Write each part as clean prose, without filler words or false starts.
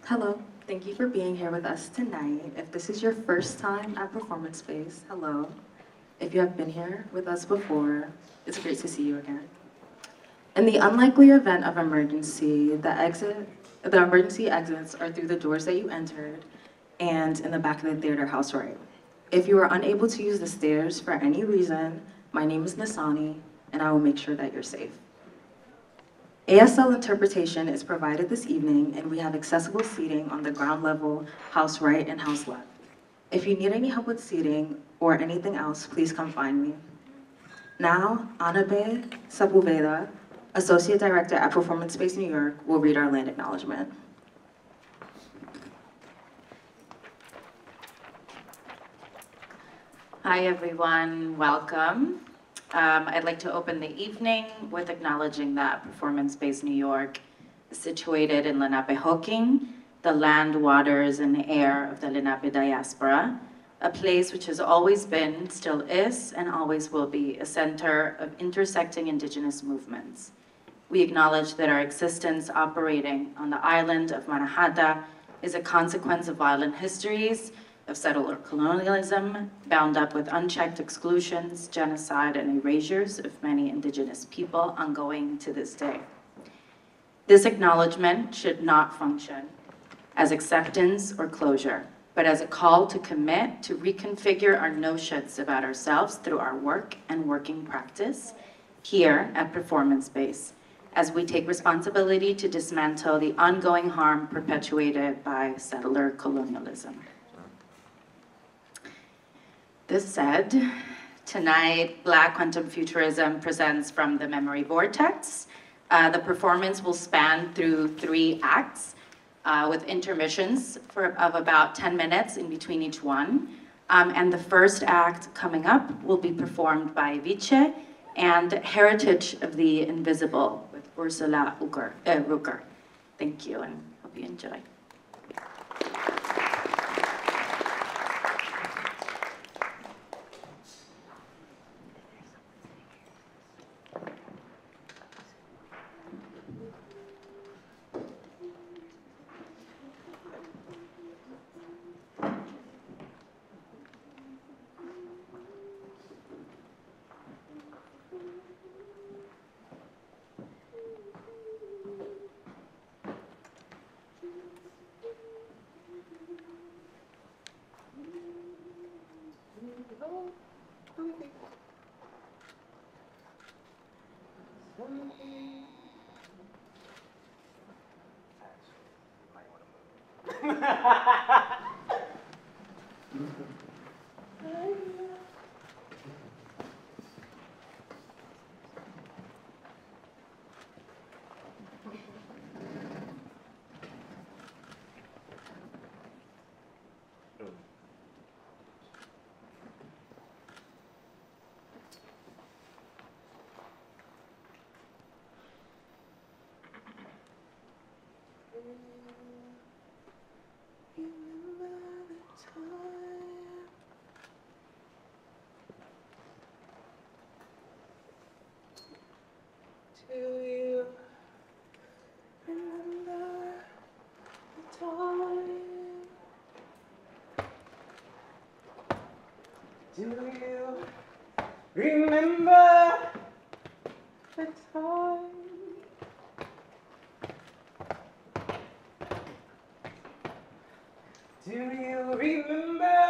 Hello, thank you for being here with us tonight. If this is your first time at Performance Space, hello. If you have been here with us before, it's great to see you again. In the unlikely event of emergency, the emergency exits are through the doors that you entered and in the back of the theater house right. If you are unable to use the stairs for any reason, my name is Nasani, and I will make sure that you're safe. ASL interpretation is provided this evening, and we have accessible seating on the ground level, house right and house left. If you need any help with seating or anything else, please come find me. Now, Anabe Sepulveda, Associate Director at Performance Space New York, will read our land acknowledgement. Hi everyone, welcome. I'd like to open the evening with acknowledging that Performance Space New York is situated in Lenapehoking, the land, waters, and air of the Lenape diaspora, a place which has always been, still is, and always will be a center of intersecting indigenous movements. We acknowledge that our existence operating on the island of Manhattan is a consequence of violent histories, of settler colonialism, bound up with unchecked exclusions, genocide, and erasures of many indigenous people ongoing to this day. This acknowledgement should not function as acceptance or closure, but as a call to commit to reconfigure our notions about ourselves through our work and working practice here at Performance Space, as we take responsibility to dismantle the ongoing harm perpetuated by settler colonialism. This said, tonight, Black Quantum Futurism presents from the Memory Vortex. The performance will span through 3 acts with intermissions of about 10 minutes in between each one. And the first act coming up will be performed by Vitche and Heritage of the Invisible with Ursula Rucker. Thank you and hope you enjoy. Do you remember the time? Do you remember?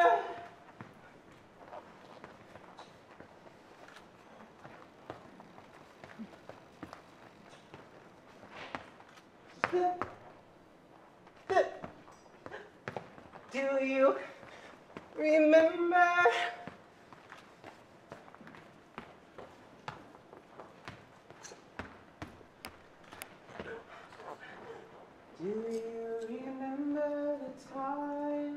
Do you remember? Do you remember the time?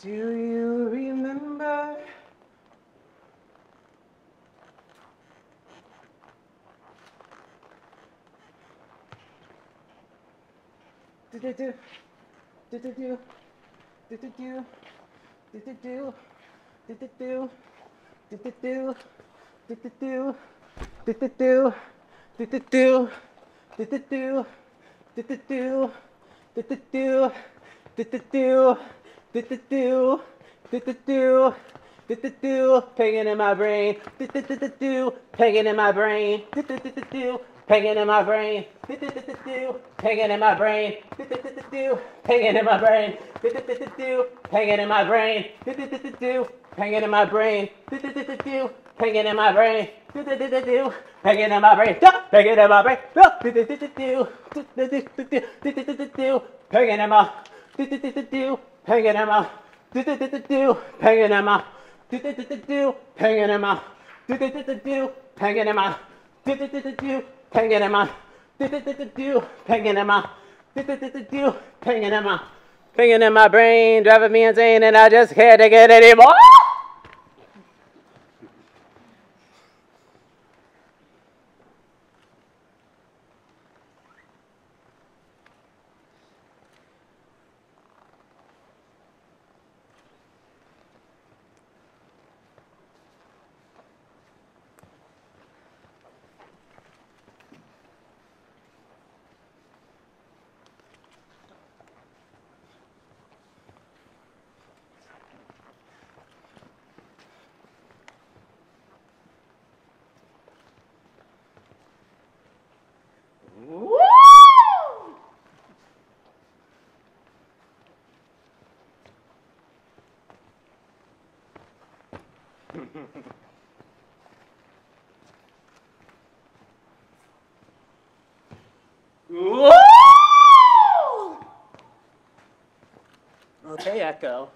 Do you remember? Do-do-do, do-do-do, do-do-do, do-do-do, do-do-do, do-do-do, do-do-do, do-do-do, Do-do-do. Do-do-do. Do-do-do. Do-do-do. Do-do-do. Do-do-do. Do-do-do. Do-do-do. Pinging in my brain. Do-do-do-do. Pinging in my brain. Do-do-do-do. Pinging in my brain. Do-do-do-do. Pinging in my brain. Do-do-do-do. Pinging in my brain. Do-do-do-do. Pinging in my brain. Do-do-do-do. Pinging in my brain. Do-do-do-do. Pinging in my brain. Do-do-do-do. Pinging in my brain. Pinging in my brain. Do-do-do-do. Do-do-do-do. Pinging in my. Do-do-do-do. Pinging in my. Do-do-do-do. Pinging in my. Do-do-do-do. Pinging in my. Do-do-do-do. Pinging in my. Do-do-do-do. Pinging in my. Do-do-do-do. Pinging in my. Do-do-do-do. Pinging in my. Pinging in my brain, driving me insane, and I just can't take it anymore. Okay, Echo.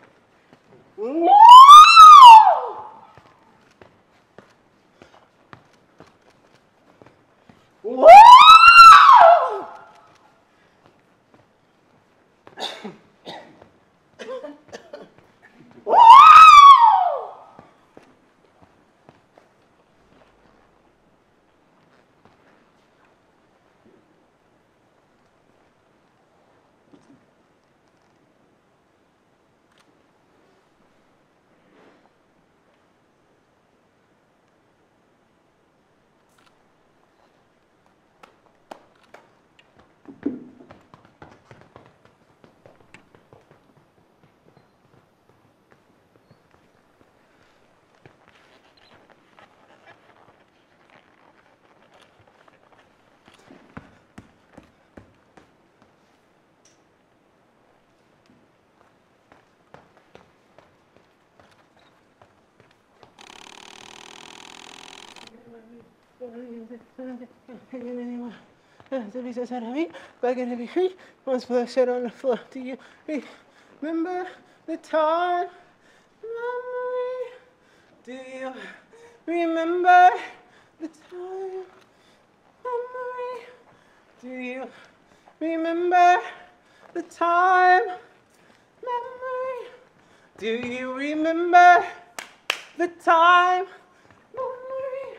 Somebody says hi to me, back in heavy feet, once flesh out on the floor. Do you remember the time? Memory? Do you remember the time? Memory? Do you remember the time? Memory? Do you remember the time? Memory?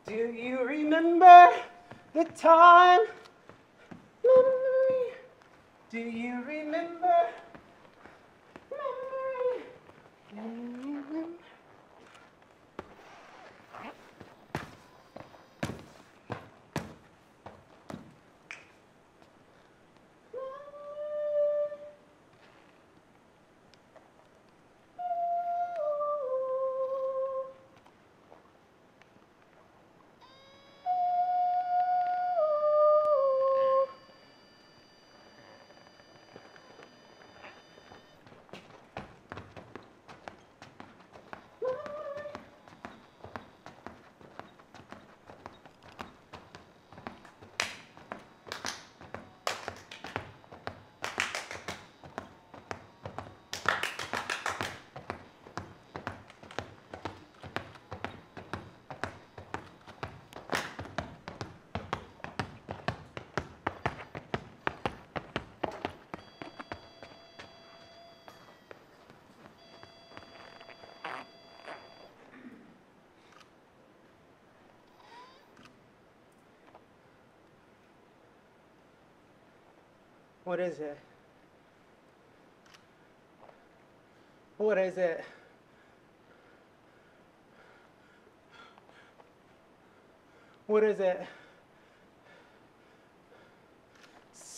Do you remember the time? Memory? Do you remember? Memory? Do you remember? What is it? What is it? What is it?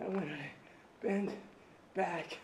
And when I bend back,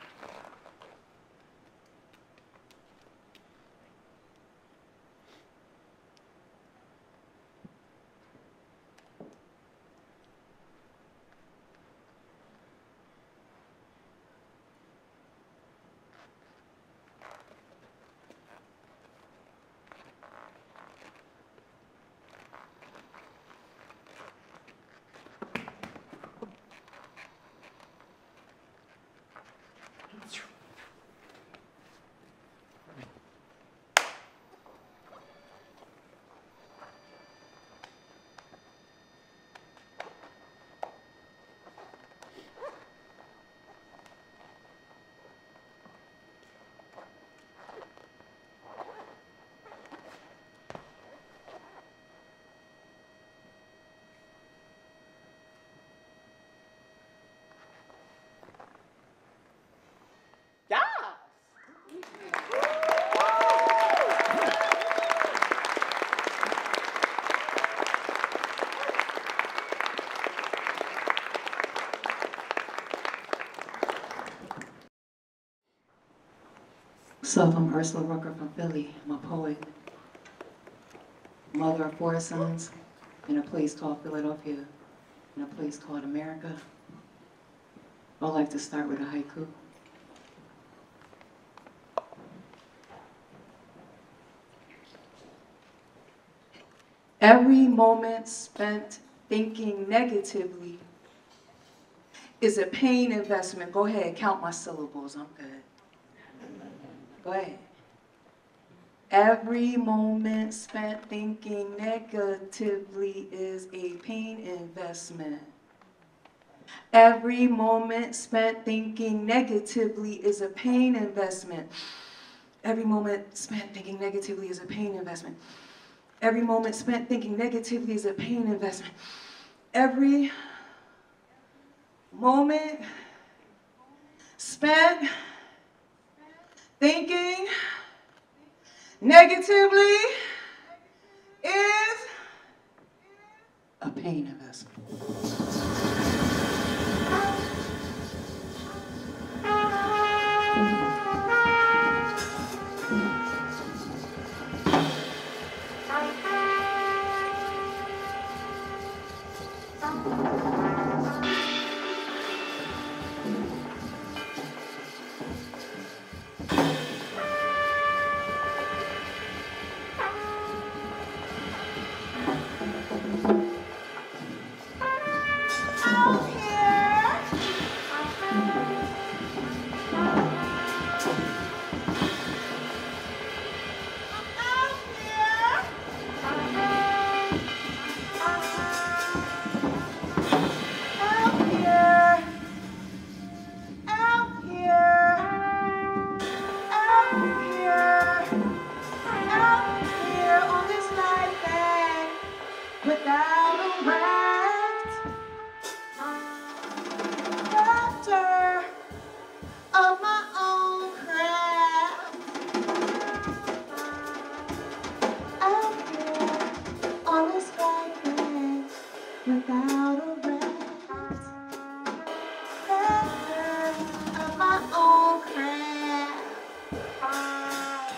So I'm Ursula Rucker from Philly. I'm a poet, mother of 4 sons, in a place called Philadelphia, in a place called America. I'd like to start with a haiku. Every moment spent thinking negatively is a pain investment. Go ahead, count my syllables, I'm good. Go ahead. Every moment spent thinking negatively is a pain investment. Every moment spent thinking negatively is a pain investment. Every moment spent thinking negatively is a pain investment. Every moment spent thinking negatively is a pain investment. Every moment spent thinking negatively is a pain investment.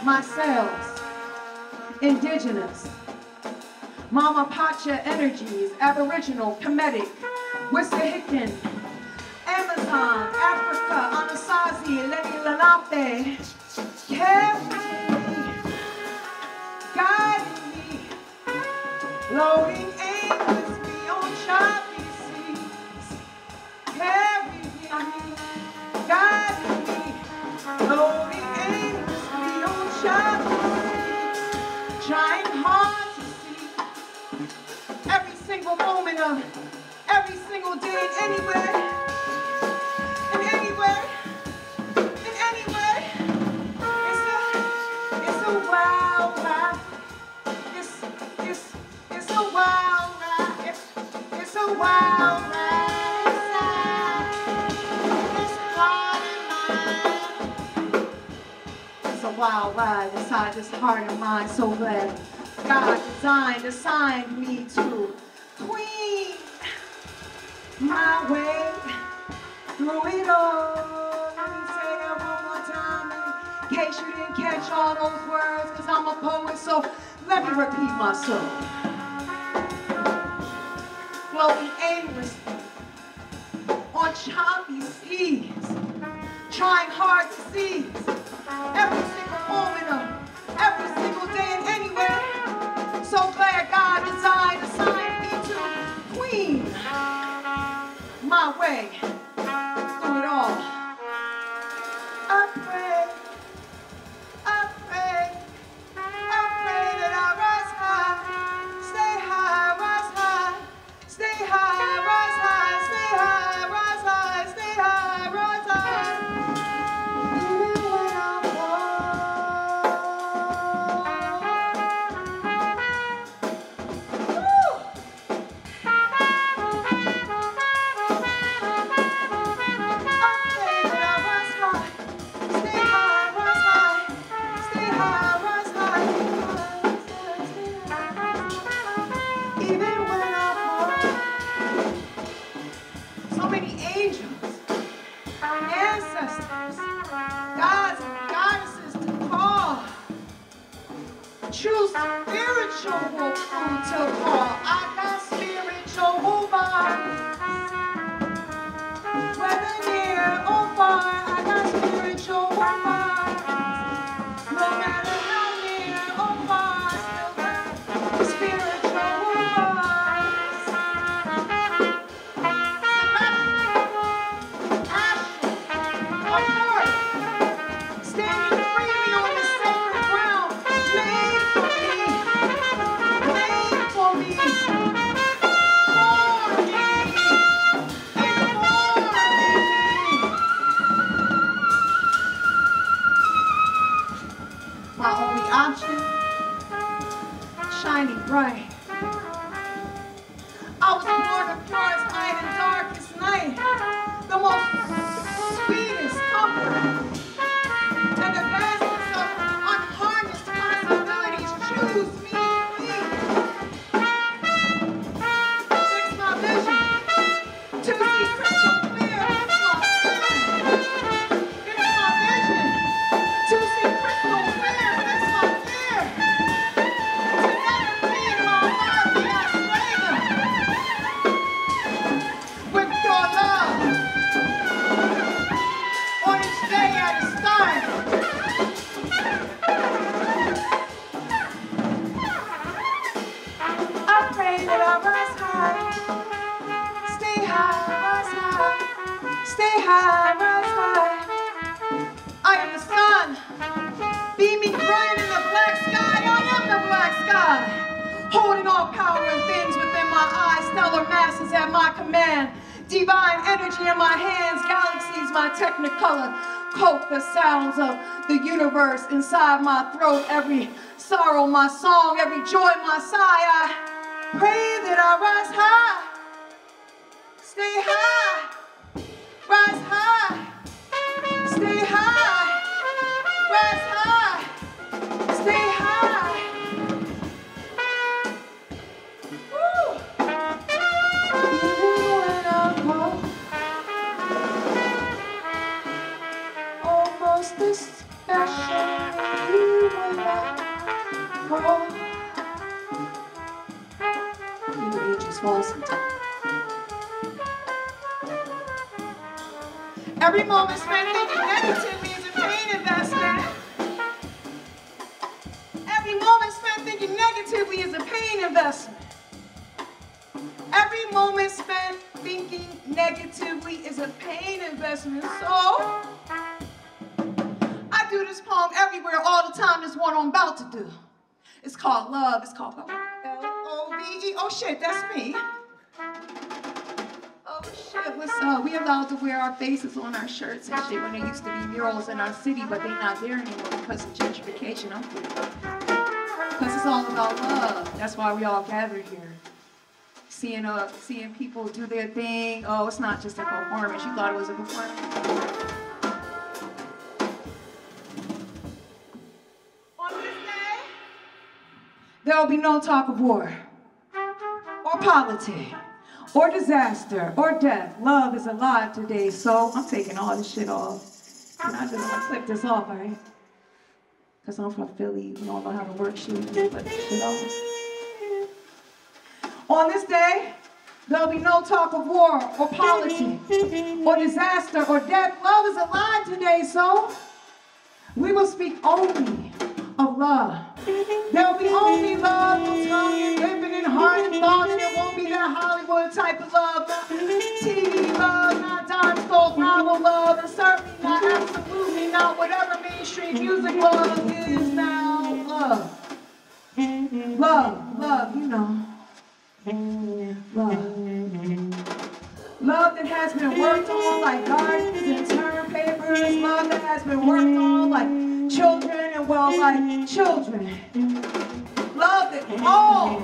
Myself, indigenous, Mama Pacha energies, aboriginal, Kemetic, Wissahickon, Amazon, Africa, Anasazi, Lenny Lenape, carrying me, guiding me, loading aimlessly on choppy seas, carrying me, guiding me, loading aimlessly on choppy seas, trying hard to see every single moment of every single day, anywhere, and anywhere, and anywhere. It's a wild ride. It's a wild ride. It's a wild ride. It's heart and mind. It's a wild ride inside this heart and mind. So glad God assigned me to queen my way through it all. Let me say that one more time in case you didn't catch all those words, because I'm a poet, so let me repeat myself. Floating aimlessly on choppy seas, trying hard to seize every single moment of every single day and anywhere. So glad God assigned me to queen my way through it all. I pray that I rise high, stay high, rise high, stay high, rise high, stay high, rise high, stay high, rise high. Even when I'm true spiritual food to call. I got spiritual bodies. Whether near or far, I got spiritual bodies. No matter how near or far, I still got spiritual bodies. Passion, authority, standing freely on this sacred ground, made for me, for me, my only option, shining bright. I was born the purest light and darkest night, the most sweetest comfort, and the vastness of unharnessed possibilities. Choose me, please. Fix my vision to see crystal clear. Fix my vision. Fix my vision to see crystal clear. Fix my fear. To never feed my heart when I slay them. With your love. On each day at a start. I pray that I rise high, stay high, rise high, stay high, rise high. I am the sun, beaming bright in the black sky. I am the black sky, holding all power and things within my eyes. Stellar masses at my command, divine energy in my hands, galaxies my technicolor. Coat the sounds of the universe inside my throat. Every sorrow my song, every joy my sigh. I pray that I rise high, stay high, rise high, stay high, rise high, stay high. Woo! Even when I'm broke, almost especially when I'm broke. You just want some time. Every moment spent thinking negatively is a pain investment. Every moment spent thinking negatively is a pain investment. Every moment spent thinking negatively is a pain investment. So, I do this poem everywhere, all the time. This one I'm about to do. It's called Love. It's called L-O-V-E. Oh shit, that's me. Oh shit, what's up? We allowed to wear our faces on our shirts and shit when there used to be murals in our city, but they're not there anymore because of gentrification. I'm free. Because it's all about love. That's why we all gathered here. Seeing people do their thing. Oh, it's not just a performance. You thought it was a performance? On this day, there will be no talk of war, or politics, or disaster, or death. Love is alive today, so I'm taking all this shit off. And I just want to clip this off, all right? Because I'm from Philly. We don't know how to work shit. Clip this shit off. On this day, there'll be no talk of war or politics or disaster or death. Love is alive today, so we will speak only of love. There'll be only love, no tongue and lipping and heart and thought, and it won't be that Hollywood type of love, not TV love, not dime store novel love, and certainly not, absolutely not whatever mainstream music love is now. Love. Love, you know. Love. Love that has been worked on like gardens and term papers. Love that has been worked on like children and well, like children. Love that falls,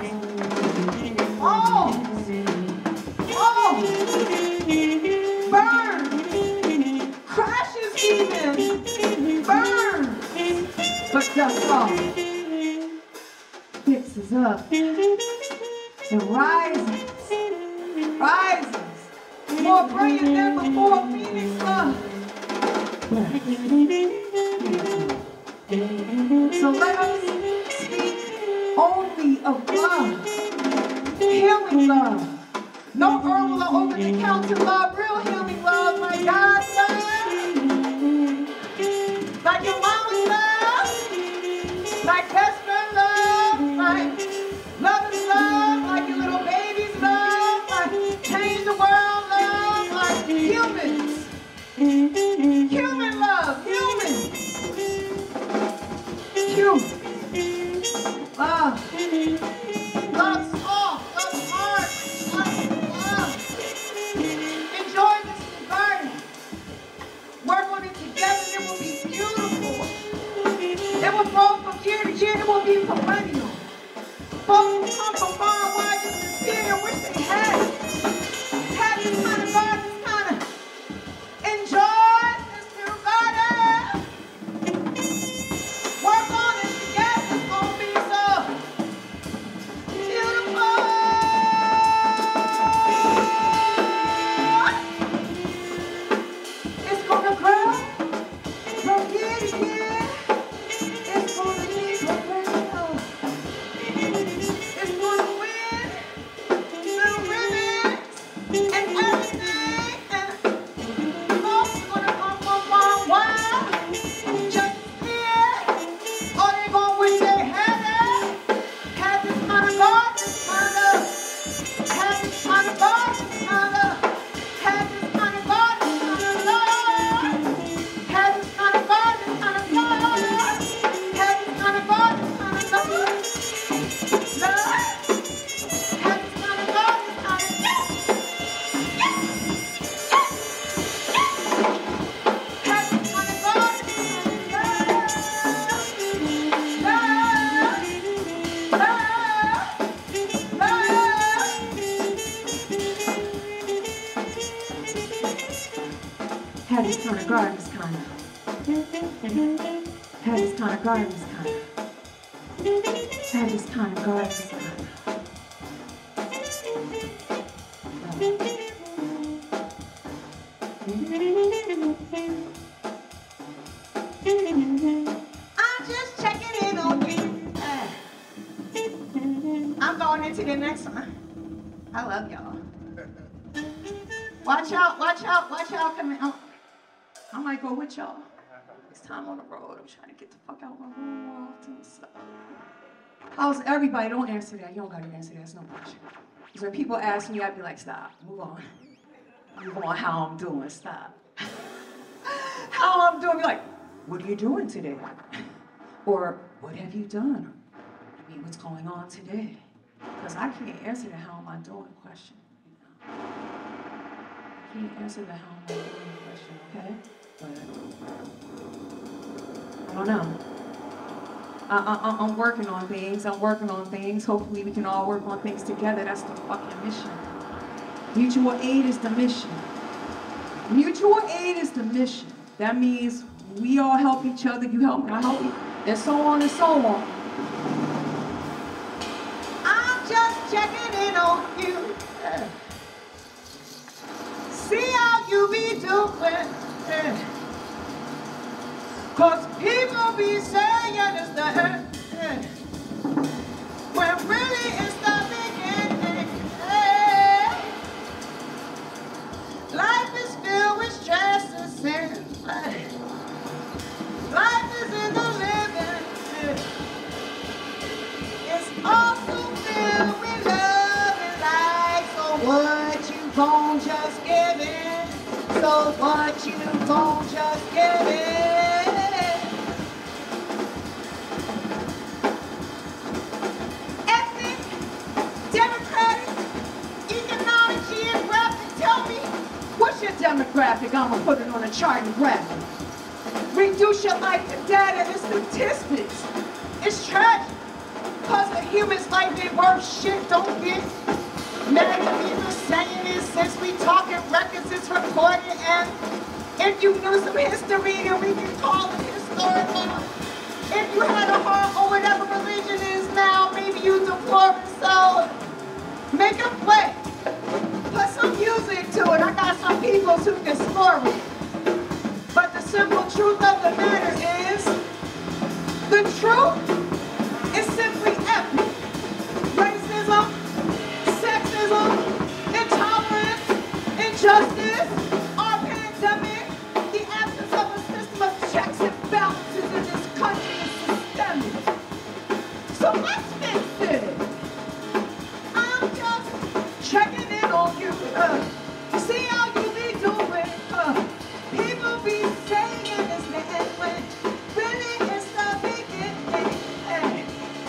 burns, crashes even, burns, but dust off, fixes up. And rises, more brilliant than before, Phoenix love. So let us speak only of love, healing love. No herbal or over-the-counter love, real healing love, like God's love, like your mama's love, like best friend love, like love is love, like your little baby's love, like change the world love, like humans. Human love, human. Love. Love's soft, love's hard, love. Enjoy this new garden. Work on it together, it will be beautiful. It will grow from year to year, it will be perennial. Folks who come from far wide just to see it and wish they had this kind of garden, this kind of enjoy this new garden. Work on it together, it's gonna be so beautiful. It's gonna grow from year to year. It's gonna be perennial. It's gonna win little ribbons and everything. And folks are gonna come from far wide just to see it. Or they gonna wish they had this kind of garden, this kind of, had this kind of garden, this kind of, had this kind of garden, this kind of love. Had this kind of garden, this kind of love. Had this kind of garden, this kind of love. Had this kind of garden, this kind of. Had this kind of garden, this kind of. Had this kind of garden, this kind of. I'm just checking in on you. I'm going into the next one. I love y'all. Watch out coming out. I might go with y'all. Next time on the road, I'm trying to get the fuck out of my room more often. So. How's everybody? Don't answer that. You don't gotta answer that. It's no pressure. Because when people ask me, I'd be like, stop, move on. Move on how I'm doing, stop. How I'm doing, be like, what are you doing today? Or what have you done? I mean, what's going on today? Because I can't answer the how am I doing question. You know? I can't answer the how am I doing question, okay? But I don't know. I'm working on things. Hopefully we can all work on things together. That's the fucking mission. Mutual aid is the mission. Mutual aid is the mission. That means we all help each other. You help me, I help you, and so on and so on. I'm just checking in on you. See how you be doing. Cause people be saying it's the end, when really it's the beginning. Life is filled with stress and sin. Life is in the living. It's also filled with love and light. So what you gon' just give in? So what you gon' just give in? Demographic, I'ma put it on a chart and graphic. Reduce your life to data and statistics. It's tragic, cause a human's life ain't worth shit. Don't get mad at me for saying this, since we talking records, it's recorded, and if you knew some history, then we can call it historical. If you had a heart or whatever religion is now, maybe you deplore it, so make a play. Put some music to it. I got some people who can score it. But the simple truth of the matter is, the truth is simply epic. Racism, sexism, intolerance, injustice, our pandemic, the absence of a system of checks and balances in this country is systemic. So let's fix it. I'm just checking in on you, see how you be doing, people be saying it's the end when really it's the beginning,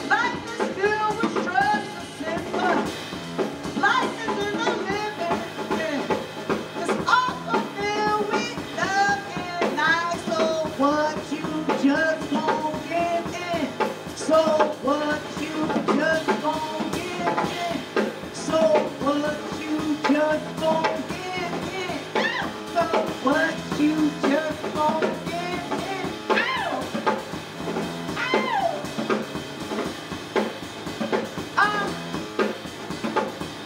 life is filled with stress and sin, life is in the living, it's also filled with love and light, so what you just won't give in, so what you just won't give in, so what you just won't give in. So what you just won't give in. Ow! Ow!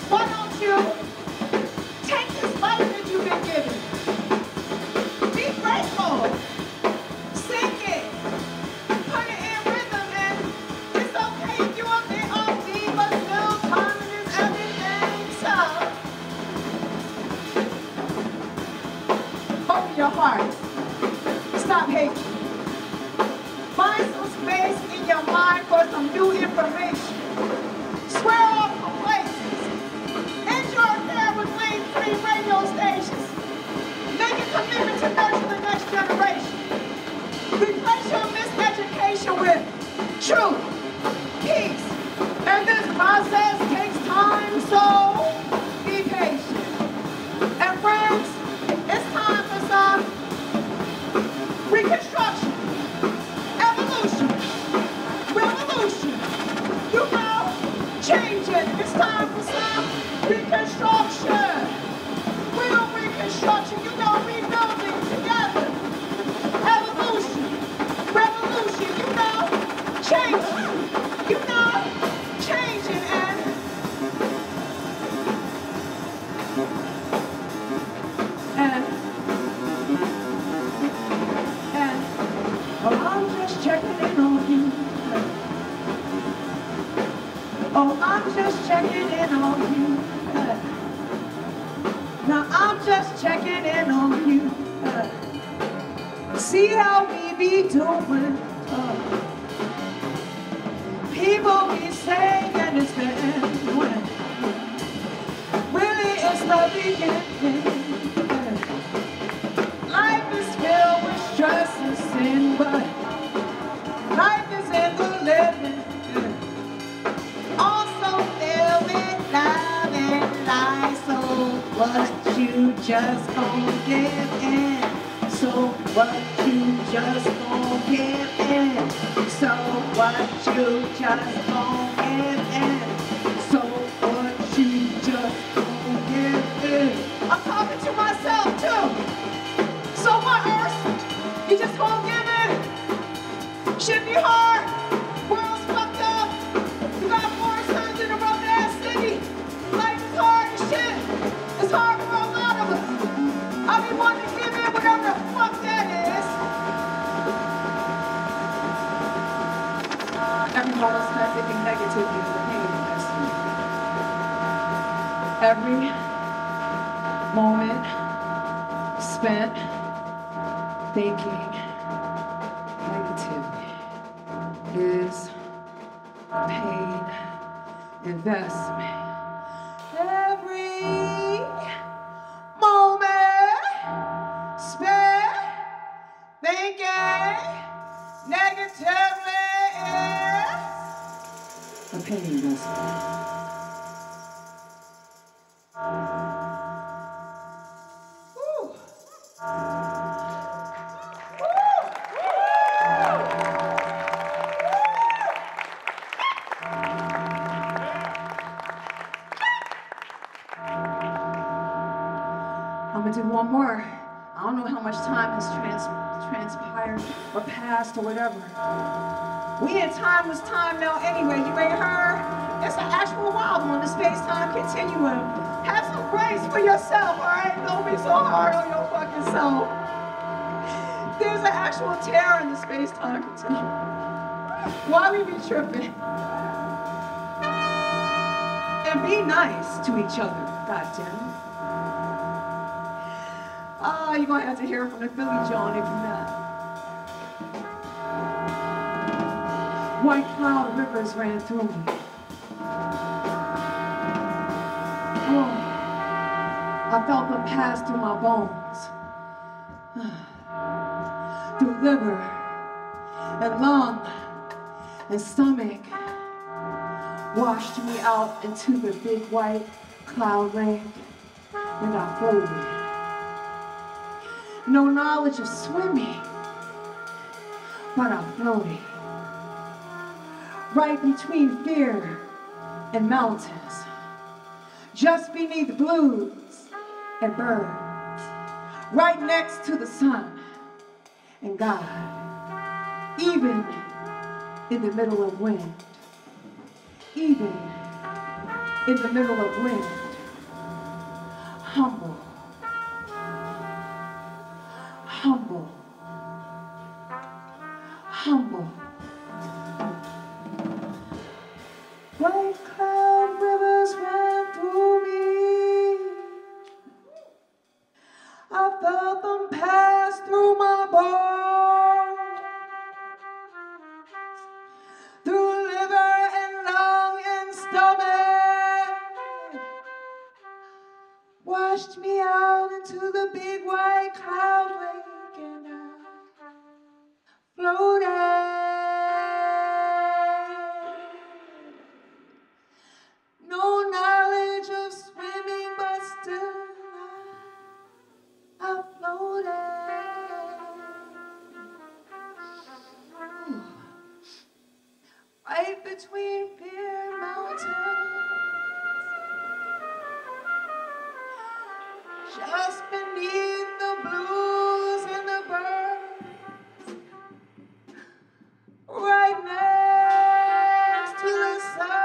Why don't you take this life that you've been given? Be grateful. Sing it. Put it in rhythm, and it's okay if you're a bit offbeat, but still timing is everything. So open your heart. Stop hating. Find some space in your mind for some new information. Swear off from places. End your affair with lane-free radio stations. Make a commitment to nurture the next generation. Replace your miseducation with truth, peace. And this process takes time, so be patient. And friends, it's time for some reconstruction, evolution, revolution. You know, changing. It's time for some reconstruction. Real reconstruction. You know, rebuilding together. Evolution, revolution. You know, changing. You know, changing and oh, I'm just checking in on you. Oh, I'm just checking in on you. Now I'm just checking in on you. See how we be doing. People be saying it's the end when really it's the beginning. Life is filled with stress and sin, but life is in the living. Also filled with love and light. So what you just gon' give in? So what you just gon' give in? So what you just gon' give in? So what you just gon' give in? I'm talking to myself too. So what, Earth? You just gon' give in? Should be hard. World's fucked up. You got 4 sons in a rough ass city. Life is hard as shit. It's hard for a lot of us. I be wanting to give in whatever the fuck that is. Every moment spent thinking negatively is a pain investment. Every moment spent thinking negatively is a paid investment. Every moment spent thinking negatively is a paid investment. Woo. I'm gonna do one more. I don't know how much time has transpired or passed or whatever. We in timeless time now anyway, you ain't heard? It's an actual wild one, the space-time continuum. Have some grace for yourself, all right? Don't be so hard on your fucking self. There's an actual terror in the space-time continuum. Why we be tripping? And be nice to each other, goddammit. Ah, you're gonna have to hear from the Philly John if you're not. White cloud rivers ran through me. Oh, I felt them pass through my bones, through liver and lung and stomach, washed me out into the big white cloud lake, and I floated. No knowledge of swimming, but I floated. Right between fear and mountains, just beneath blues and birds, right next to the sun and God, even in the middle of wind, even in the middle of wind, humble, humble, humble. White cloud rivers ran through me. I felt them pass through my bones, through liver and lung and stomach, washed me out into the big white cloud lake, and I floated. No knowledge of swimming, but still I floated. Right between fear and mountains, just beneath the blues and the birds, right next to the sun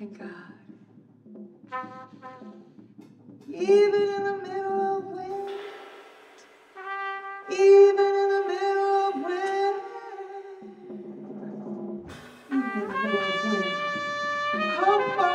and God. Even in the middle of wind, even in the middle of wind, even in the middle of wind, humble,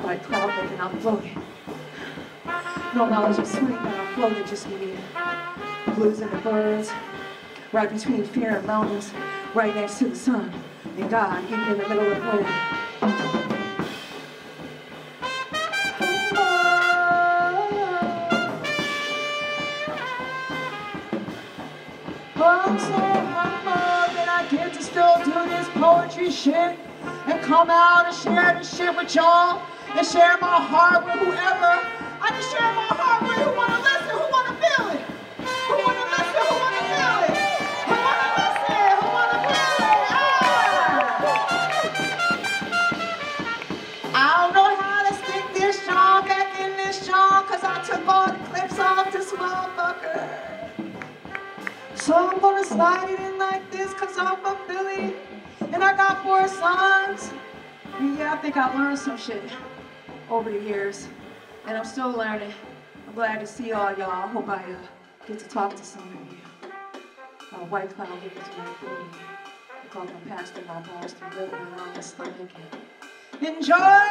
white cloud making I'm floating. No knowledge of swimming, but I'm floating just me. The blues and the birds, right between fear and mountains, right next to the sun. And God, hidden in the middle of wind. I'm so humble that I get to still do this poetry shit and come out and share this shit with y'all and share my heart with whoever. I can share my heart with who wanna listen, who wanna feel it. Who wanna listen, who wanna feel it. Who wanna listen, who wanna feel it. I don't know how to stick this song back in this song cause I took all the clips off this motherfucker. So I'm gonna slide it in like this cause I'm a Philly and I got 4 sons. Yeah, I think I learned some shit over the years and I'm still learning. I'm glad to see all y'all. I hope I get to talk to some of you. White Cloud gave it to my food. Because I'm passing my bars through living around the stomach. Enjoy!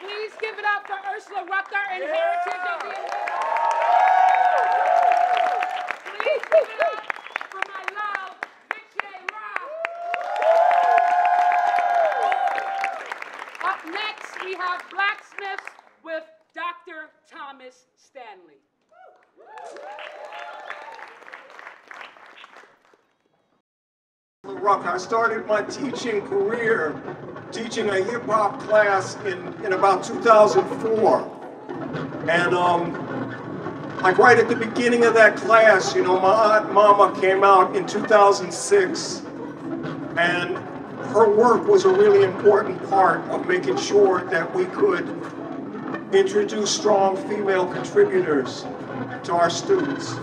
Please give it up for Ursula Rucker and Heritage of the Please give it up for my love, Vitche Boul-Ra. Up next, we have Blacksmiths with Dr. Thomas Stanley. Rucker. I started my teaching career teaching a hip-hop class in about 2004. And like right at the beginning of that class, you know, my Aunt Mama came out in 2006, and her work was a really important part of making sure that we could introduce strong female contributors to our students.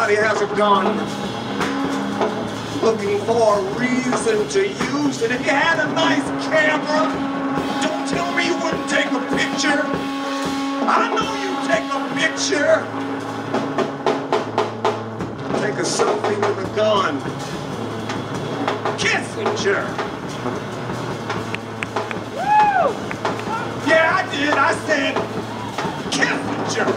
everybody has a gun, looking for a reason to use it. If you had a nice camera, don't tell me you wouldn't take a picture. I know you take a picture. Take a selfie with a gun. Kissinger. Woo! Yeah, I did. I said Kissinger.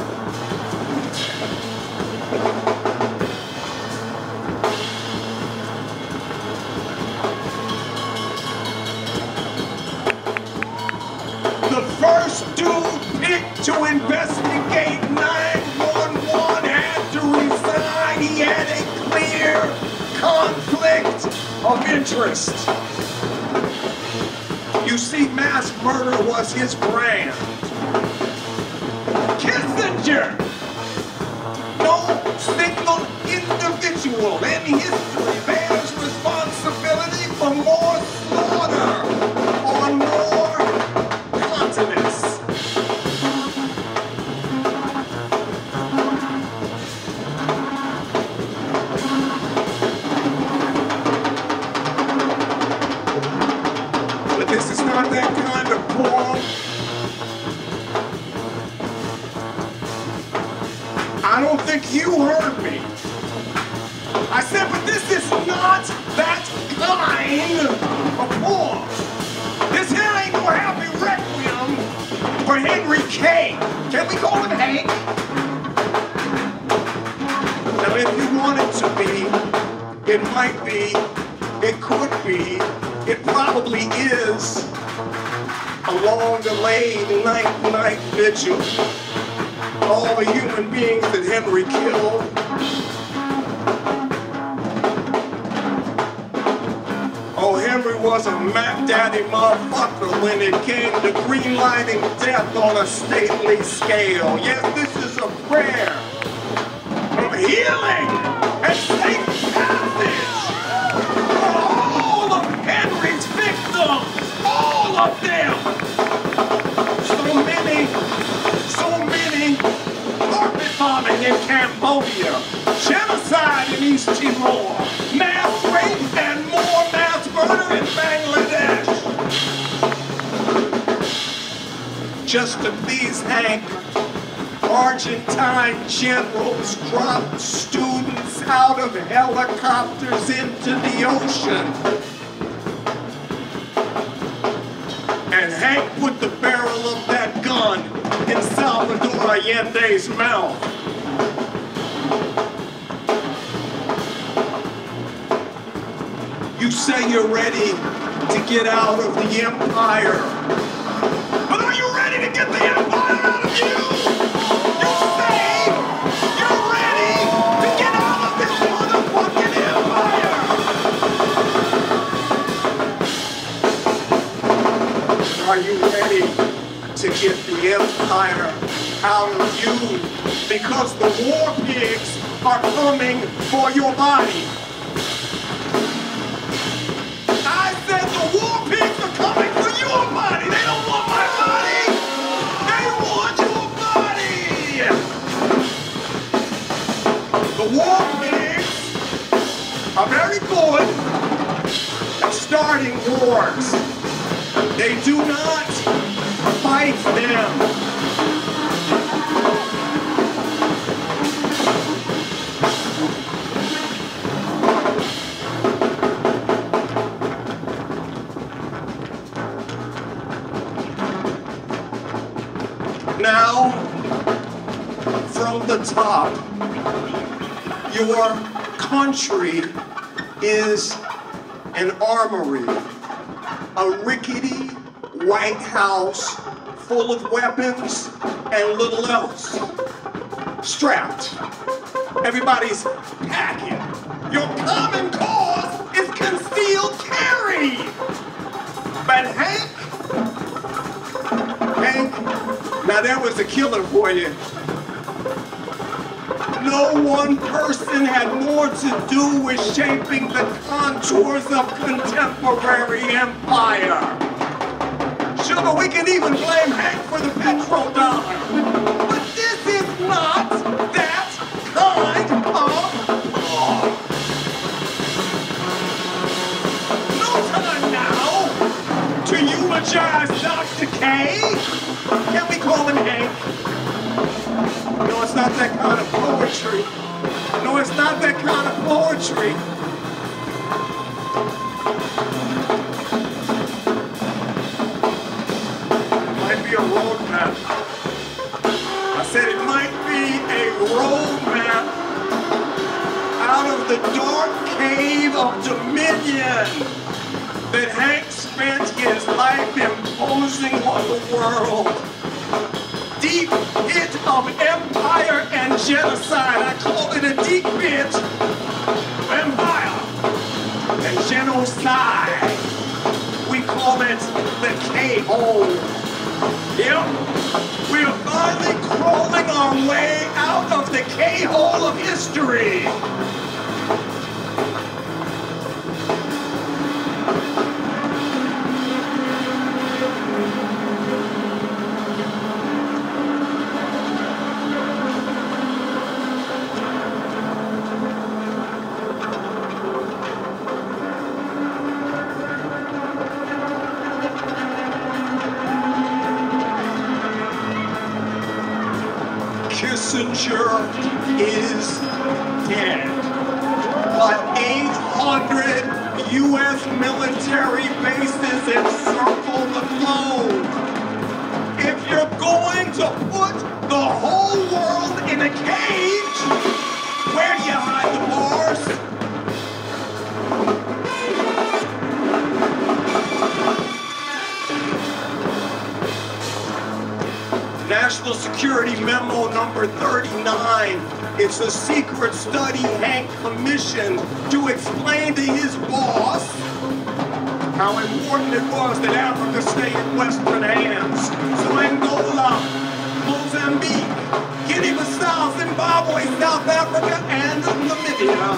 The first dude picked to investigate 911 had to resign. He had a clear conflict of interest. You see, mass murder was his brand. Kissinger! No single individual in history bears responsibility for more slaughter on more continents. But this is not that kind of poem. I don't think you heard me. I said, but this is not that kind of poem. This here ain't no happy requiem for Henry K. Can we call him Hank? Now, if you want it to be, it might be, it could be, it probably is a long-delayed night vigil. All the human beings that Henry killed. Oh, Henry was a Mac Daddy motherfucker when it came to greenlighting death on a stately scale. Yes, this is a prayer of healing and safe passage for all of Henry's victims, all of them. So many carpet bombing in Cambodia, genocide in East Timor, mass rape and more mass murder in Bangladesh. Just to please Hank, Argentine generals dropped students out of helicopters into the ocean. And Hank put the barrel of that gun in Salvador Allende's mouth. You say you're ready to get out of the empire. But are you ready to get the empire out of you? You say you're ready to get out of this motherfucking empire. Are you ready to get the empire out of you? Because the war pigs are coming for your body. I said the war pigs are coming for your body. They don't want my body. They want your body. The war pigs are very good at starting wars. They do not fight them. Now, from the top, your country is an armory, a rickety White House full of weapons and little else. Strapped. Everybody's packing. Your common cause is concealed carry. But Hank, now there was a killer for you. No one person had more to do with shaping the contours of contemporary empire. Sure, we can even blame Hank for the petrodollar. But this is not that kind of poetry. It might be a roadmap. I said it might be a roadmap out of the dark cave of dominion that Hank spent his life imposing on the world. Deep pit of empire and genocide. I call it a deep pit of empire and genocide. We call it the K-hole. Yep, we are finally crawling our way out of the K-hole of history. Kissinger is dead, but 800 U.S. military bases encircle the globe. If you're going to put the whole world in a cage, where do you hide the bars? National Security Memo number 39. It's a secret study Hank commissioned to explain to his boss how important it was that Africa stay in Western hands. So Angola, Mozambique, Guinea-Bissau, Zimbabwe, South Africa, and Namibia,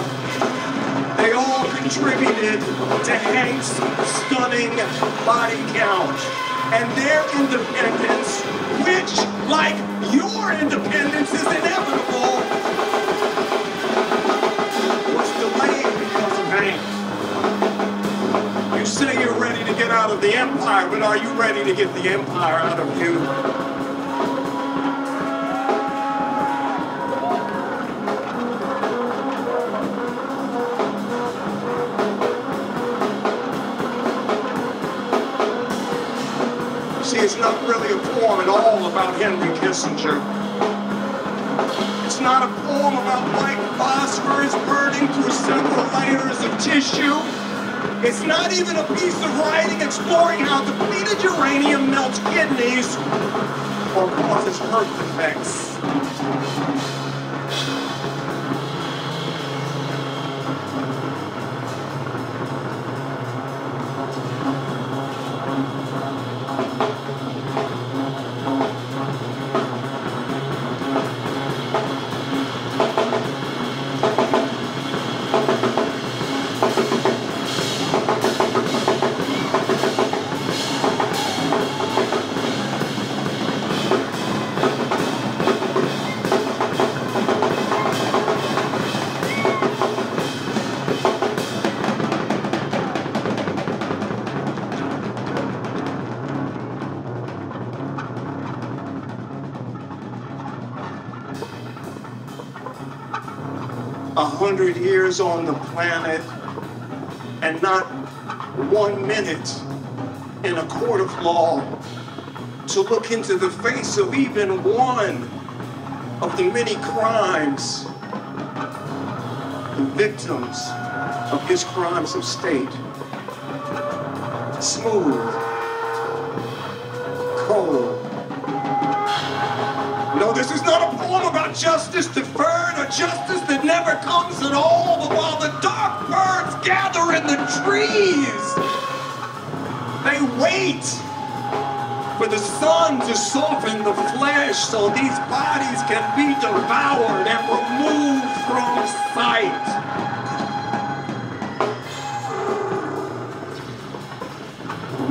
they all contributed to Hank's stunning body count. And their independence, which, like your independence, is inevitable, was delayed because of Hank. You say you're ready to get out of the empire, but are you ready to get the empire out of you? See, it's not really a poem at all about Henry Kissinger. It's not a poem about white phosphorus burning through several layers of tissue. It's not even a piece of writing exploring how depleted uranium melts kidneys or causes heart defects. 100 years on the planet and not 1 minute in a court of law to look into the face of even one of the many crimes, the victims of his crimes of state. Smooth, cold. No, this is not a poem about justice deferred or justice that never comes at all, but while the dark birds gather in the trees, they wait for the sun to soften the flesh so these bodies can be devoured and removed from sight.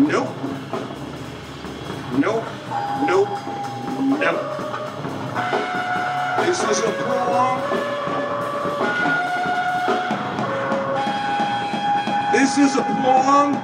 Nope. Nope. Nope. Nope. This is a poem. This is a poem.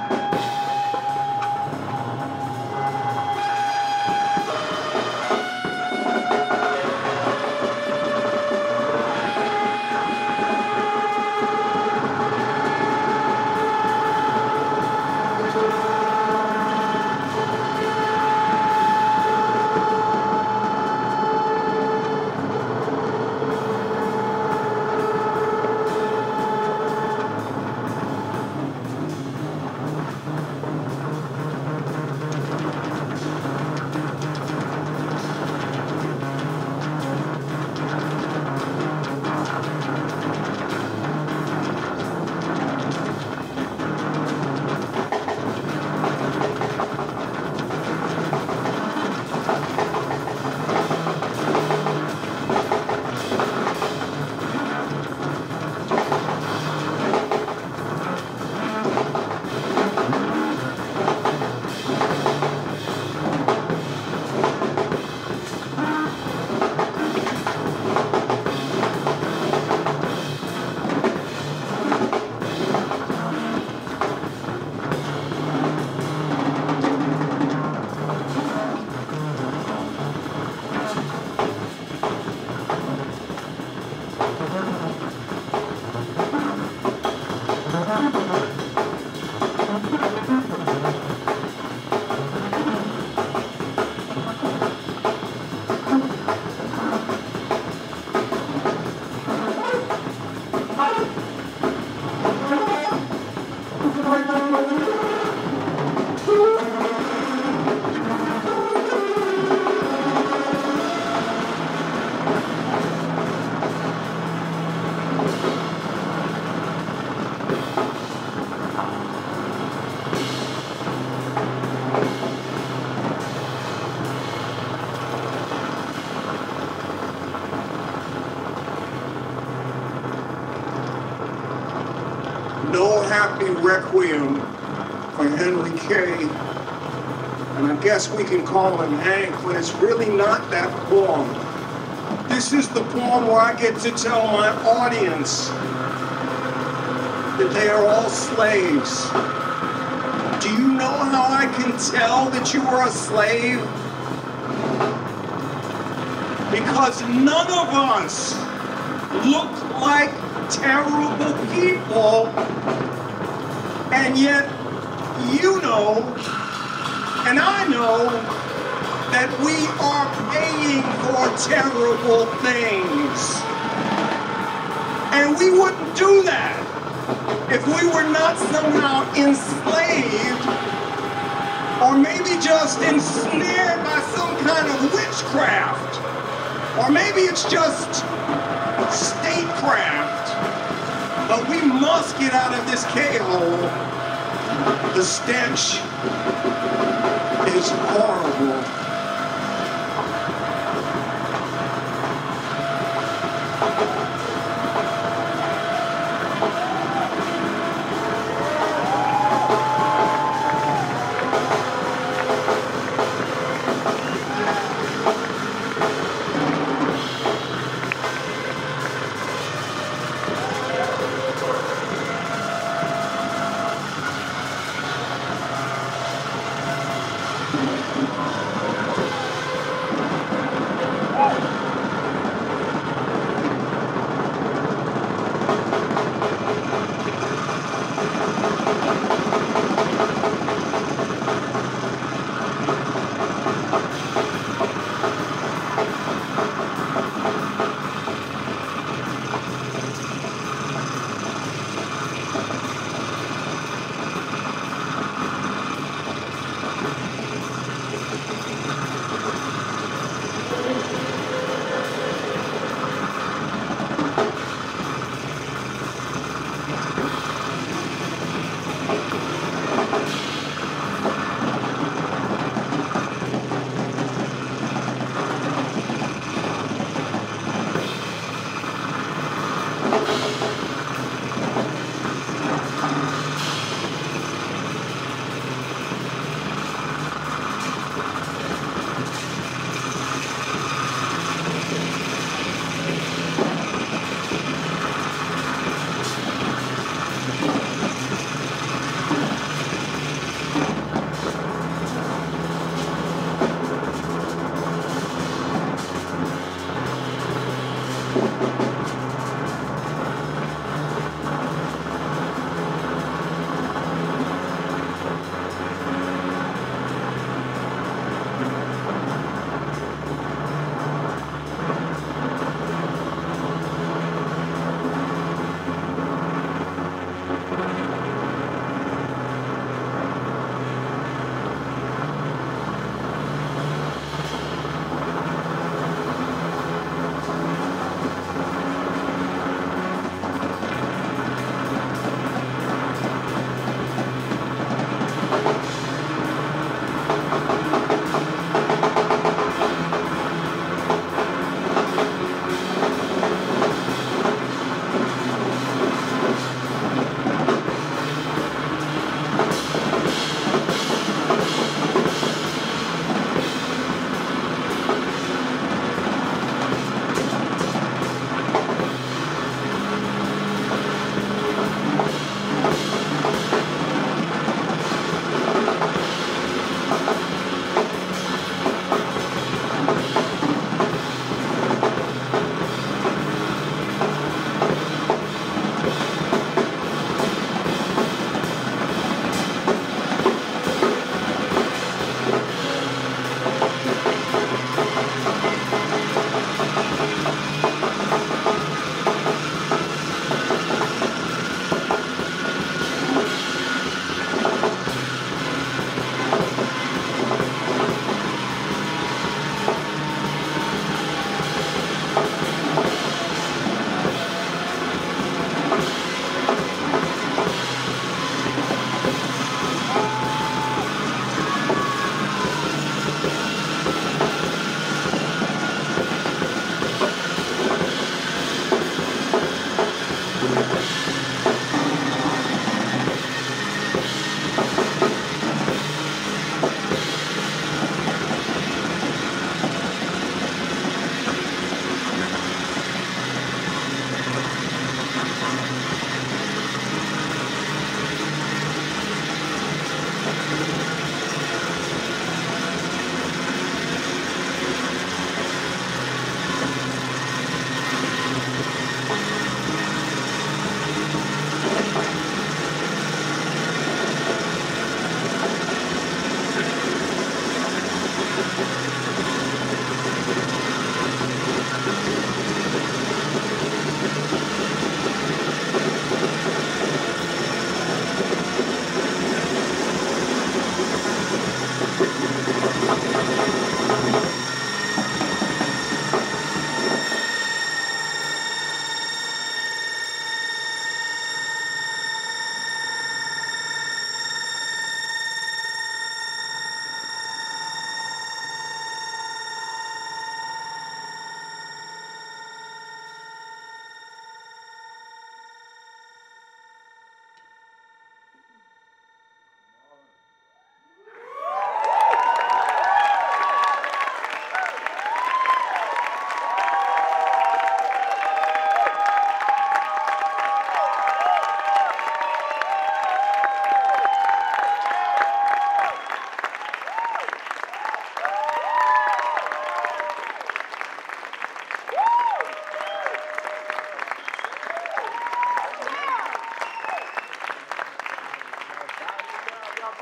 No happy requiem for Henry K. And I guess we can call him Hank, but it's really not that poem. This is the poem where I get to tell my audience that they are all slaves. Do you know how I can tell that you are a slave? Because none of us look like terrible people, and yet you know, and I know, that we are paying for terrible things. And we wouldn't do that if we were not somehow enslaved, or maybe just ensnared by some kind of witchcraft, or maybe it's just statecraft. But we must get out of this K-hole. The stench is horrible.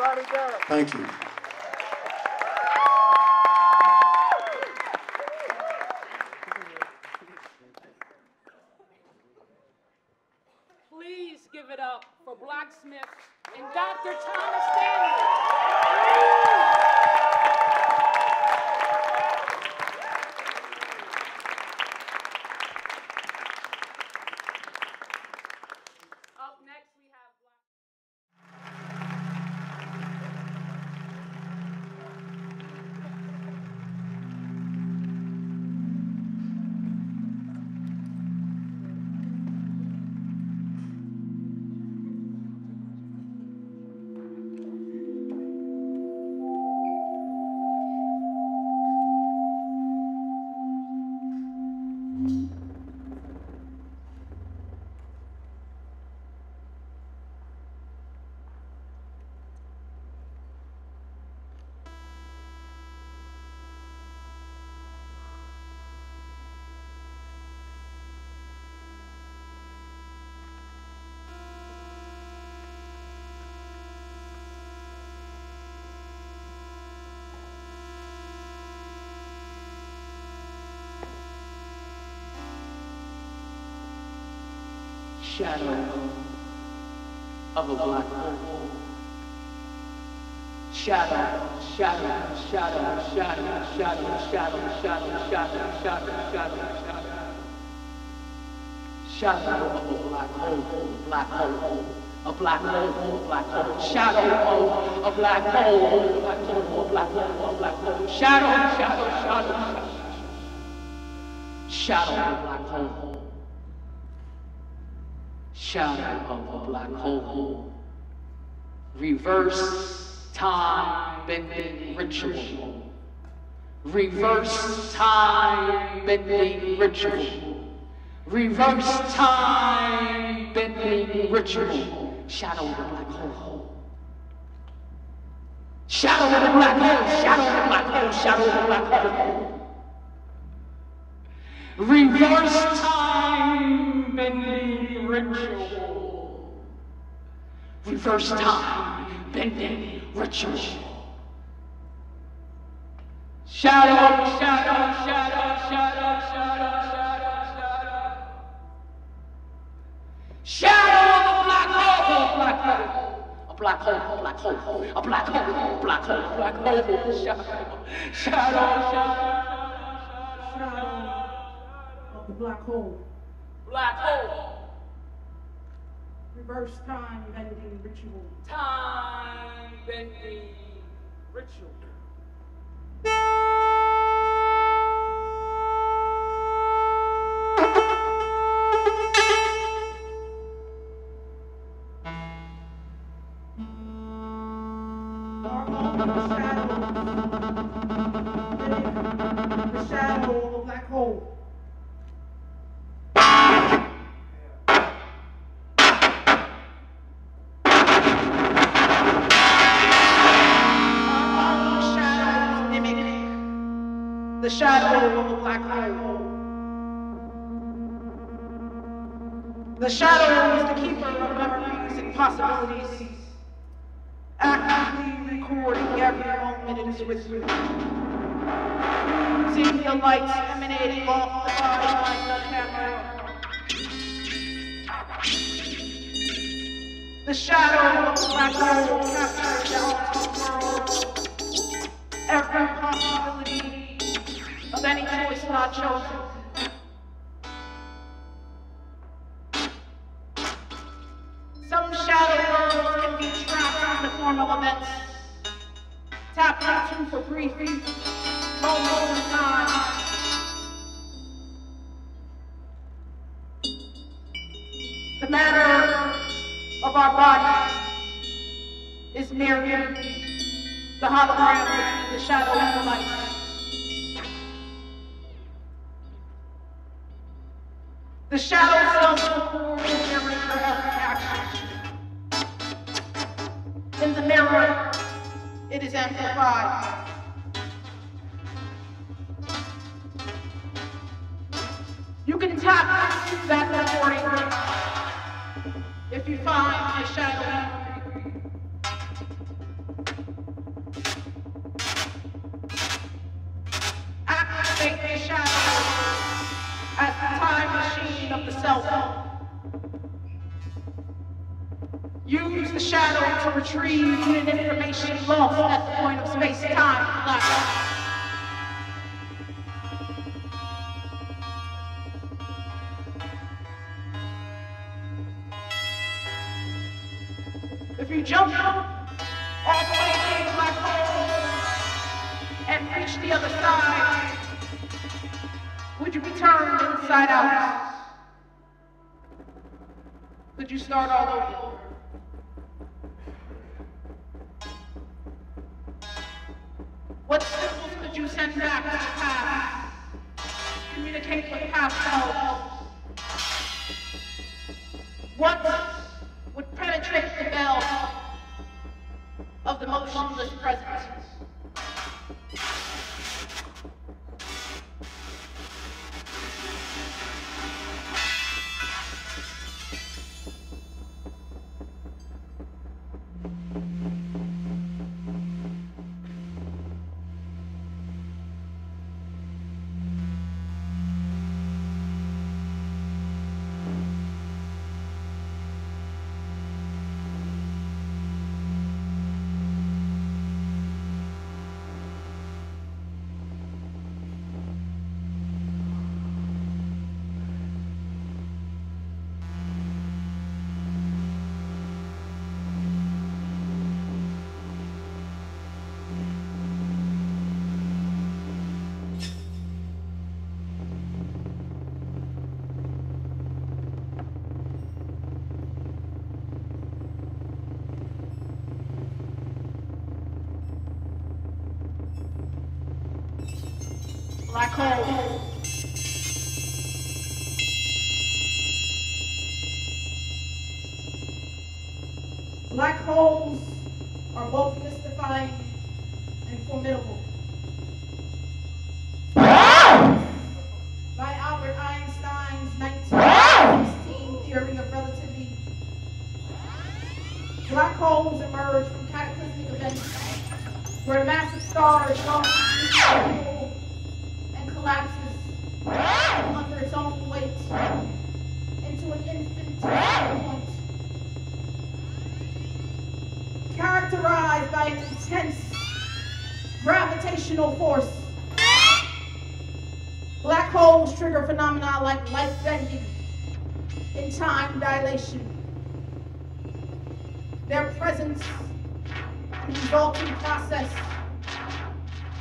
Thank you. Please give it up for Blacksmith and Dr. Thomas Stanley. Up next we have shadow of a black hole. Shadow, shadow, shadow, shadow, shadow, shadow, shadow, shadow, shadow, shadow, shadow. Shadow of a black hole, black hole. A black hole, black hole. Shadow of a black hole, black hole, black hole, black hole. Shadow, shadow, shadow, shadow. Shadow of a black hole. Shadow of a black hole. Reverse time bending ritual. Reverse time bending ritual. Reverse time bending ritual. Shadow of a black hole. Shadow of a black hole. Shadow of a black hole. Shadow of a black hole. Reverse time bending ritual. Reverse time bending ritual. Shadow, shadow, shadow, shadow, shadow, shadow, shadow. Shadow of a black hole, black hole. A black hole, black hole, a black hole, black hole, black hole. Shadow, shadow, shadow, shadow. The black hole. Black hole. Reverse time bending ritual. Time bending ritual. The shadow of a black hole. The shadow of a black hole. The shadow is the keeper of memories and possibilities, actively recording every moment it is with you. Seeing the lights emanating off the body like the camera. The shadow of a black hole captures the ultimate world. Every possibility of any choice not chosen. Some shadow worlds can be trapped in the form of events, tapped into for brief moments in time. The matter of our body is merely the hologram between the shadow and the light. The shadow self-records the mirror for every action. In the mirror, it is amplified. You can tap into that recording if you find a shadow. machine of the self. Use the shadow to retrieve hidden information lost at the point of space-time collapse. If you jump all the way to the black hole and reach the other side, would you be turned inside out? Could you start all over? What symbols could you send back to the past? Communicate with past selves? What would penetrate the veil of the motionless present? Black hole. Black holes are both mystifying and formidable. By Albert Einstein's 1916 theory of relativity, black holes emerge from cataclysmic events where a massive star is thrown and collapses under its own weight into an infinitesimal point, characterized by an intense gravitational force. Black holes trigger phenomena like light bending and time dilation. Their presence and resulting process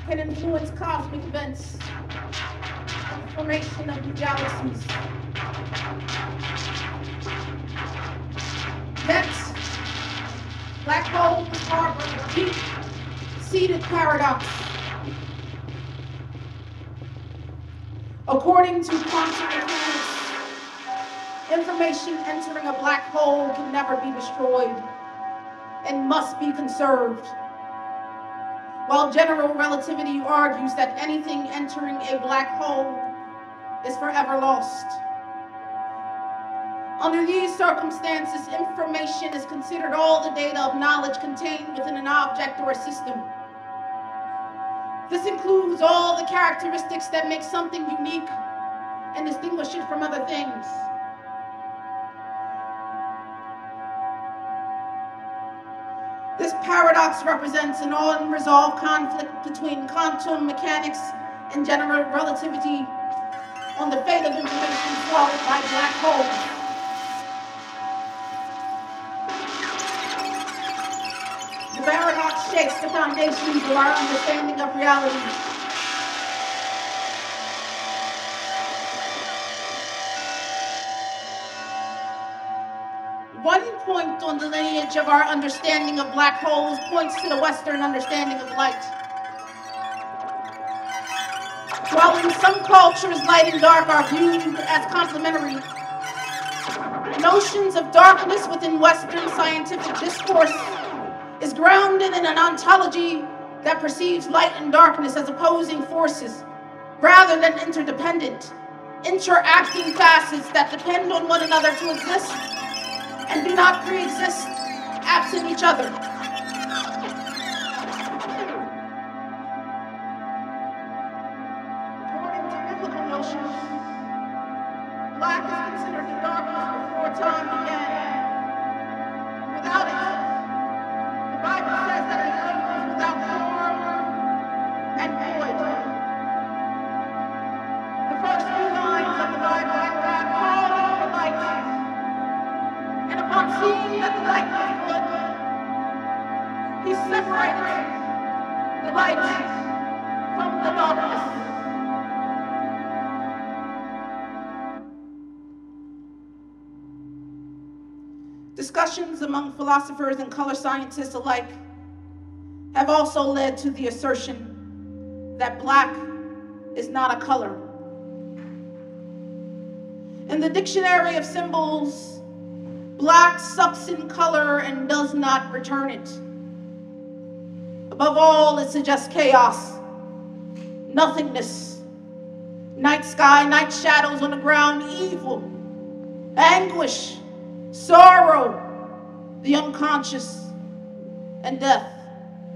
can influence cosmic events and the formation of new galaxies. Yet, black holes harbor a deep-seated paradox. According to quantum mechanics, information entering a black hole can never be destroyed and must be conserved, while general relativity argues that anything entering a black hole is forever lost. Under these circumstances, information is considered all the data of knowledge contained within an object or a system. This includes all the characteristics that make something unique and distinguish it from other things. This paradox represents an unresolved conflict between quantum mechanics and general relativity on the fate of information swallowed by black holes. The paradox shakes the foundations of our understanding of reality. One point on the lineage of our understanding of black holes points to the Western understanding of light. While in some cultures, light and dark are viewed as complementary, notions of darkness within Western scientific discourse is grounded in an ontology that perceives light and darkness as opposing forces, rather than interdependent, interacting classes that depend on one another to exist and do not pre-exist absent each other. According to biblical notions, black On seeing that the light was good, he separated the light from the darkness. Discussions among philosophers and color scientists alike have also led to the assertion that black is not a color. In the dictionary of symbols, black sucks in color and does not return it. Above all, it suggests chaos, nothingness, night sky, night shadows on the ground, evil, anguish, sorrow, the unconscious, and death,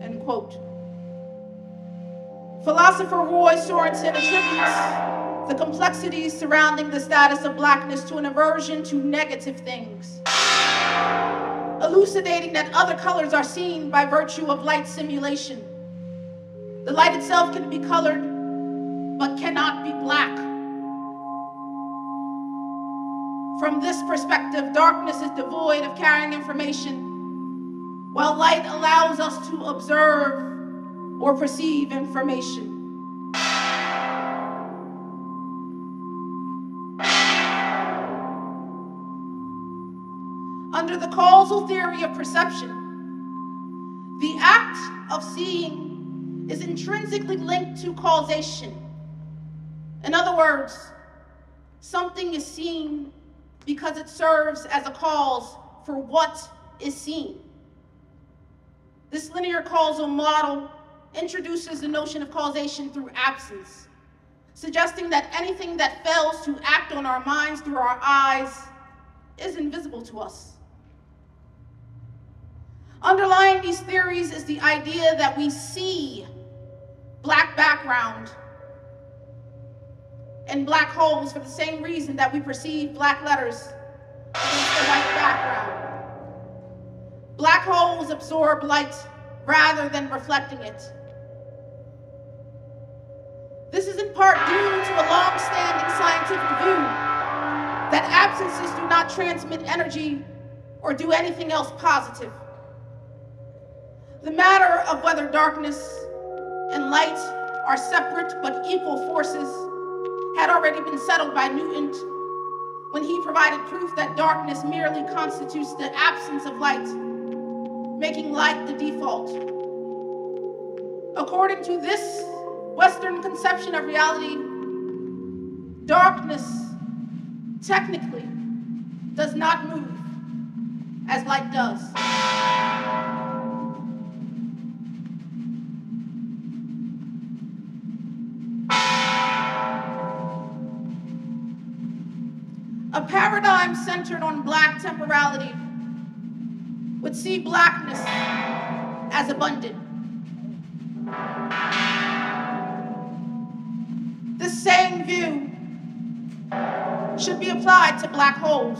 end quote. Philosopher Roy Sorensen attributes the complexities surrounding the status of blackness to an aversion to negative things, elucidating that other colors are seen by virtue of light simulation. The light itself can be colored, but cannot be black. From this perspective, darkness is devoid of carrying information, while light allows us to observe or perceive information. Under the causal theory of perception, the act of seeing is intrinsically linked to causation. In other words, something is seen because it serves as a cause for what is seen. This linear causal model introduces the notion of causation through absence, suggesting that anything that fails to act on our minds through our eyes is invisible to us. Underlying these theories is the idea that we see black background and black holes for the same reason that we perceive black letters against the white background. Black holes absorb light rather than reflecting it. This is in part due to a long-standing scientific view that absences do not transmit energy or do anything else positive. The matter of whether darkness and light are separate but equal forces had already been settled by Newton when he provided proof that darkness merely constitutes the absence of light, making light the default. According to this Western conception of reality, darkness technically does not move as light does. A paradigm centered on black temporality would see blackness as abundant. This same view should be applied to black holes.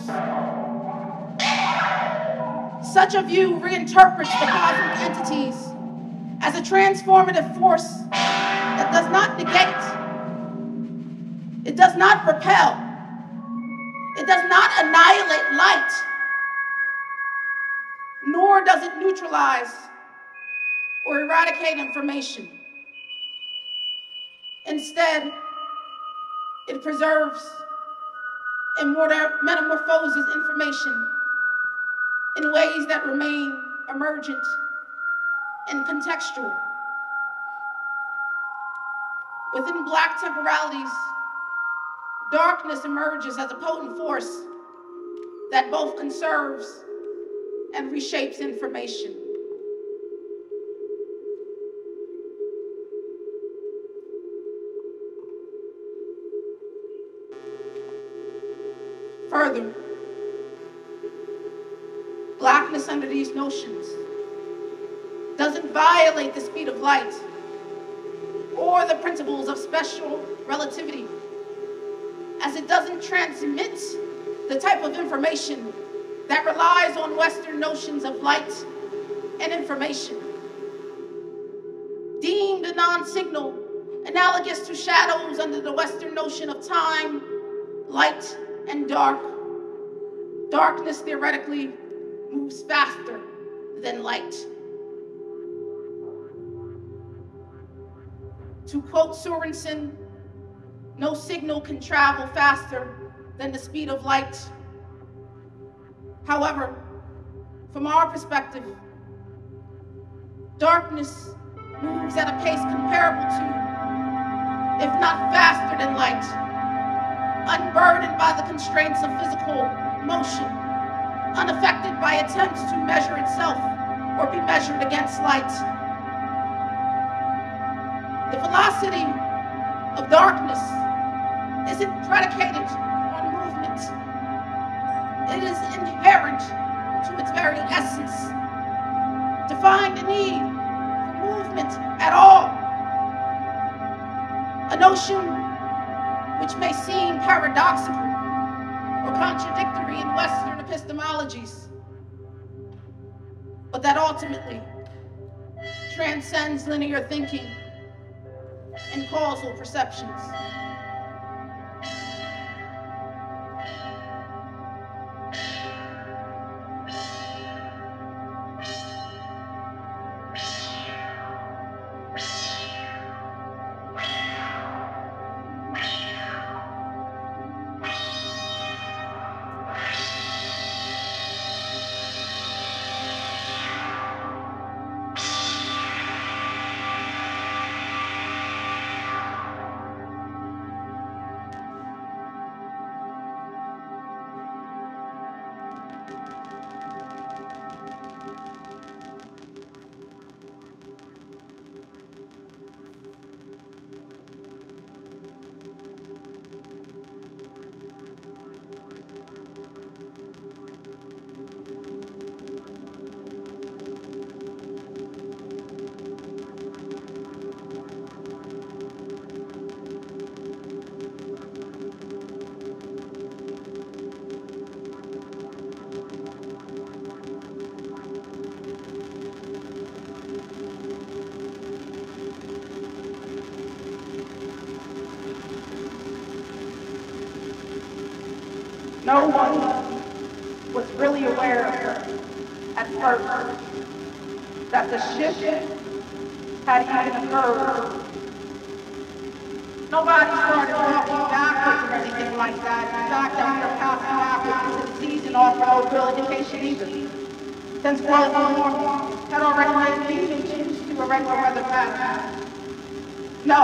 Such a view reinterprets the cosmic entities as a transformative force that does not negate, it does not repel, it does not annihilate light, nor does it neutralize or eradicate information. Instead, it preserves and metamorphoses information in ways that remain emergent and contextual. Within black temporalities, darkness emerges as a potent force that both conserves and reshapes information. Further, blackness under these notions doesn't violate the speed of light or the principles of special relativity, as it doesn't transmit the type of information that relies on Western notions of light and information. Deemed a non-signal, analogous to shadows under the Western notion of time, light, and dark, darkness theoretically moves faster than light. To quote Sorensen, no signal can travel faster than the speed of light. However, from our perspective, darkness moves at a pace comparable to, if not faster than light, unburdened by the constraints of physical motion, unaffected by attempts to measure itself or be measured against light. The velocity of darkness isn't predicated on movement. It is inherent to its very essence. To find the need for movement at all, a notion which may seem paradoxical or contradictory in Western epistemologies, but that ultimately transcends linear thinking and causal perceptions. No one was really aware at first that the shift had even occurred. Nobody started walking backwards or anything like that. In fact, that we are passing backwards into the season offer no real indication either. Since World War had already made these changes to a regular weather pattern. No.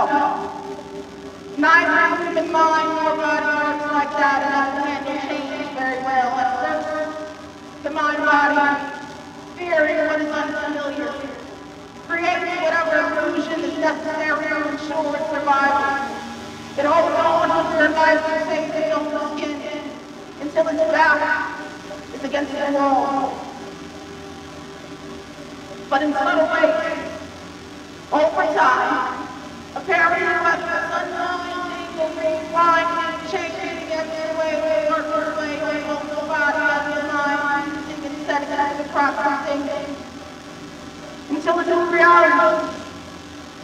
Neither human mind nor body works like that, and the handle changes very well. At first, the mind-body, fearing what is unfamiliar, creating whatever illusion is necessary to ensure its survival. It holds on to their life and saves its own skin until its back is against the wall. But in subtle ways, over time, apparently weapons unwinding will rewinding, changing every way we work our way, both the body and the mind, using and setting as the processing, until a new reality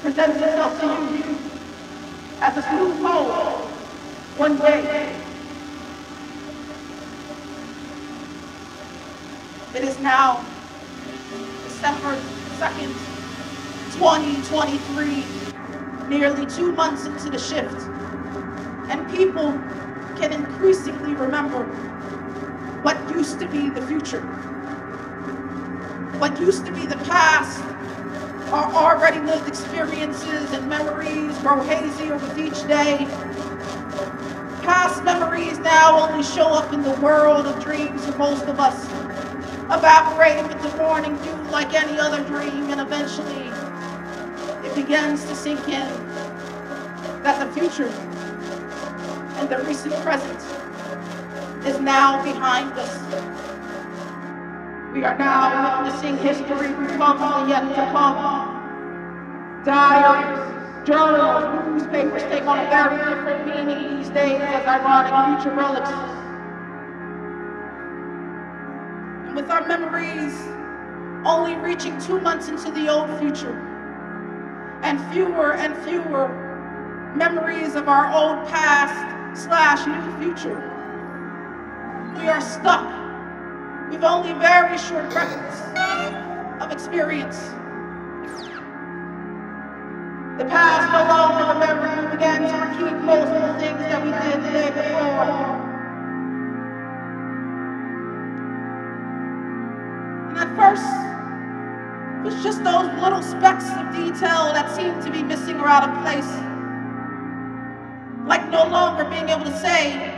presents itself to you as a smooth hole one day. It is now December 2nd, 2023. Nearly 2 months into the shift, and people can increasingly remember what used to be the future. What used to be the past, our already lived experiences and memories grow hazier with each day. Past memories now only show up in the world of dreams for most of us, evaporating with the morning dew like any other dream, and eventually it begins to sink in that the future and the recent present is now behind us. We are now witnessing history become the yet to come. Diaries, journals, newspapers take on a very different meaning these days as ironic future relics. And with our memories only reaching 2 months into the old future, and fewer memories of our old past / new future, we are stuck We've only very short records of experience. The past no longer remember. We began to repeat most of the things that we did the day before. And at first, it was just those little specks of detail that seemed to be missing or out of place. Like no longer being able to say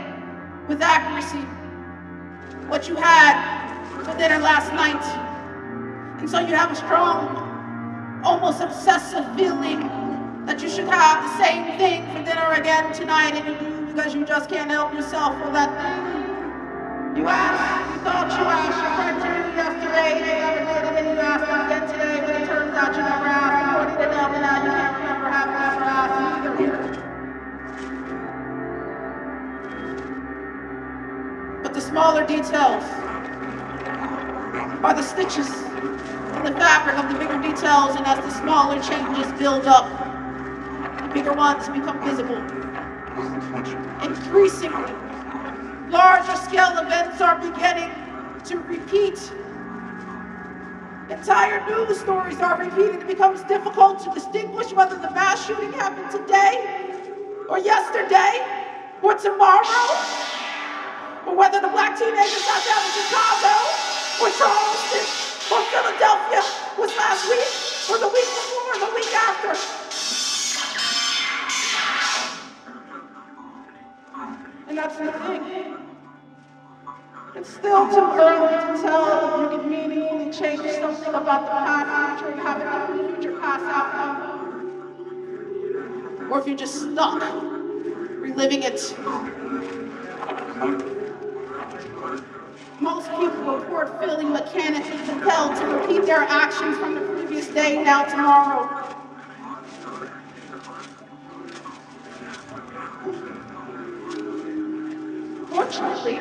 with accuracy what you had for dinner last night. And so you have a strong, almost obsessive feeling that you should have the same thing for dinner again tonight, and you do because you just can't help yourself for that thing. You asked, you thought you asked your friend to do yesterday, you never did, and then you asked them again today, but it turns out you never asked. According to them, and now you can't remember having ever asked either. But the smaller details are the stitches in the fabric of the bigger details, and as the smaller changes build up, the bigger ones become visible. Increasingly, larger scale events are beginning to repeat. Entire news stories are repeating. It becomes difficult to distinguish whether the mass shooting happened today, or yesterday, or tomorrow, or whether the black teenagers got down in Chicago, or Charleston, or Philadelphia was last week, or the week before, or the week after. And that's the thing. It's still too early to tell if you can meaningfully change something about the past future and have a different future past outcome. Or if you're just stuck reliving it. Most people report feeling mechanically compelled to repeat their actions from the previous day, now tomorrow. Fortunately,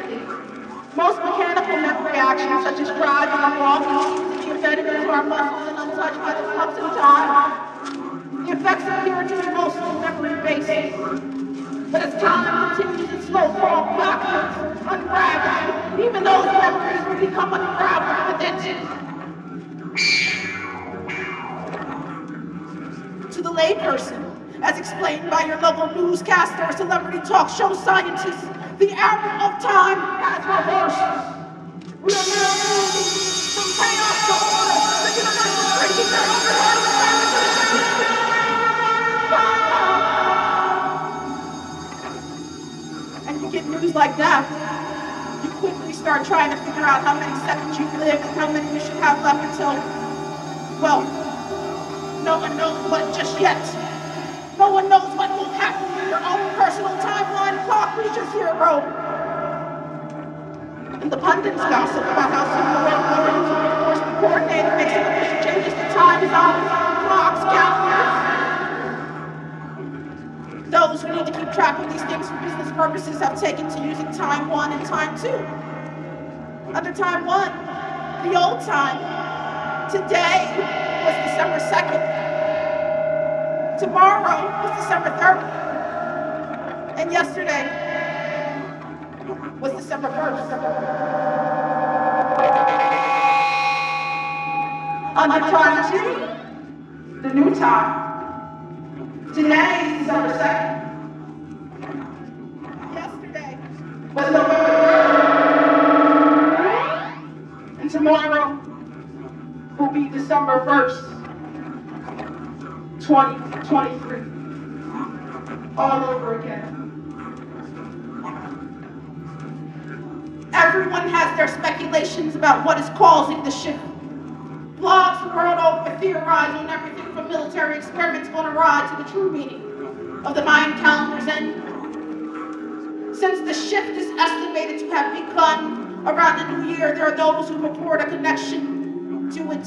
most mechanical memory actions, such as driving or walking, seem to be embedded into our muscles and untouched by the flux of time. The effects appear to be mostly memory-based. But as time continues its slow crawl backwards, unraveling, even those memories will become unraveled with it. To the layperson, as explained by your local newscaster or celebrity talk show scientist, the arrow of time has reversed. We are now moving from chaos to order. The universe is breaking their overhead of the planet. And you get news like that, you quickly start trying to figure out how many seconds you've lived and how many you should have left until, well, no one knows what just yet. No one knows what will happen when your own personal timeline clock reaches zero. And the pundits gossip about how soon the world governments will be forced to coordinate and make some official changes to time zones, clocks, calendars. Those who need to keep track of these things for business purposes have taken to using time 1 and time 2. Under time 1, the old time, today was December 2nd. Tomorrow was December 3rd, and yesterday was December 1st. Under time 2, the new time. Today is December 2nd. Yesterday was November 3rd, and tomorrow will be December 1st. 2023, all over again. Everyone has their speculations about what is causing the shift. Blogs the world over theorize on everything from military experiments on a ride to the true meaning of the Mayan calendar's end. Since the shift is estimated to have begun around the new year, there are those who report a connection to it,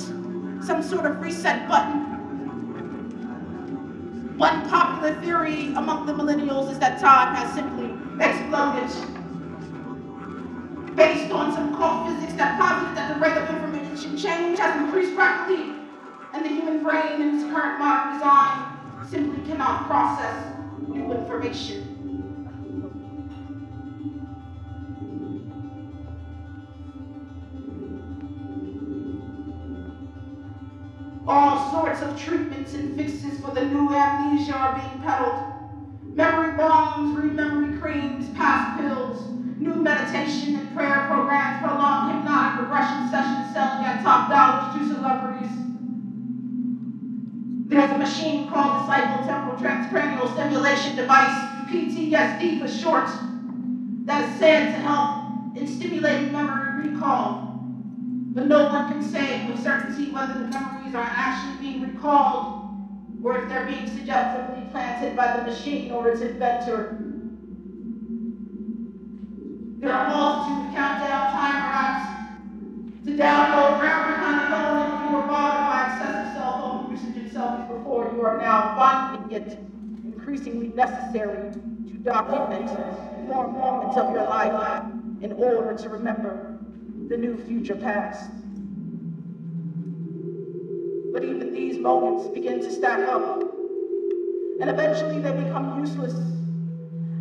some sort of reset button. One popular theory among the millennials is that time has simply exploded. Based on some cold physics that posited that the rate of information change has increased rapidly, and the human brain in its current modern design simply cannot process new information. All sorts of treatments and fixes for the new amnesia are being peddled. Memory bombs, re-memory creams, past pills, new meditation and prayer programs, prolonged hypnotic regression sessions selling at top dollars to celebrities. There's a machine called Disciple Temporal Transcranial Stimulation Device, PTSD for short, that is said to help in stimulating memory recall. But no one can say with certainty whether the memories are actually being recalled or if they're being suggestively planted by the machine or its inventor. There are a multitude of countdown timer apps to download for every kind of phone, and if you were bothered by excessive cell phone usage and selfies before, you are now finding it increasingly necessary to document more moments of your life in order to remember the new future past. But even these moments begin to stack up, and eventually they become useless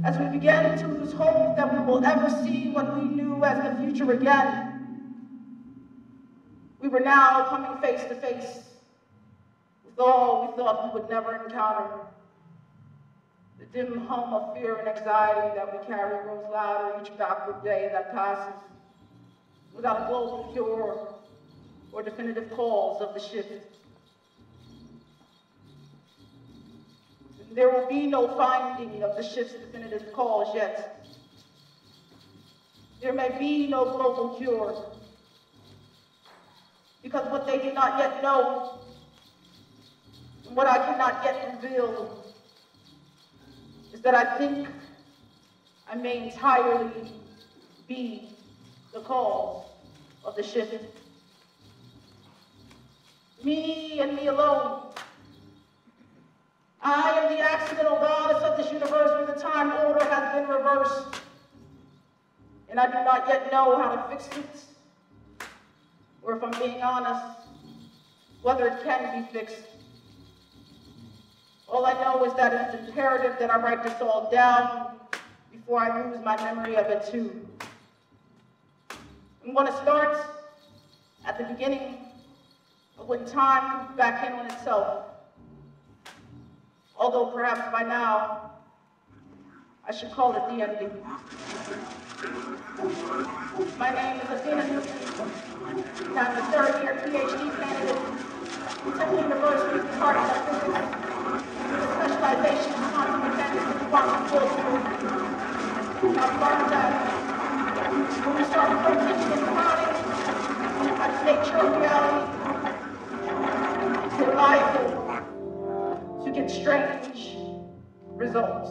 as we begin to lose hope that we will ever see what we knew as the future again. We were now coming face to face with all we thought we would never encounter. The dim hum of fear and anxiety that we carry grows louder each backward day that passes, without a global cure or definitive cause of the shift. There will be no finding of the shift's definitive cause yet. There may be no global cure, because what they do not yet know, and what I cannot yet reveal, is that I think I may entirely be the cause of the shift. Me and me alone. I am the accidental goddess of this universe where the time order has been reversed. And I do not yet know how to fix it, or if I'm being honest, whether it can be fixed. All I know is that it's imperative that I write this all down before I lose my memory of it too. I'm going to start at the beginning of when time moved back in on itself. Although perhaps by now, I should call it the ending. My name is Athena Newton, and I'm a third-year PhD candidate at Temple University's Department of Physics, with a specialization in quantum mechanics and quantum physics. I've learned that when we start approaching and clouding by the nature of reality, we're liable to get strange results.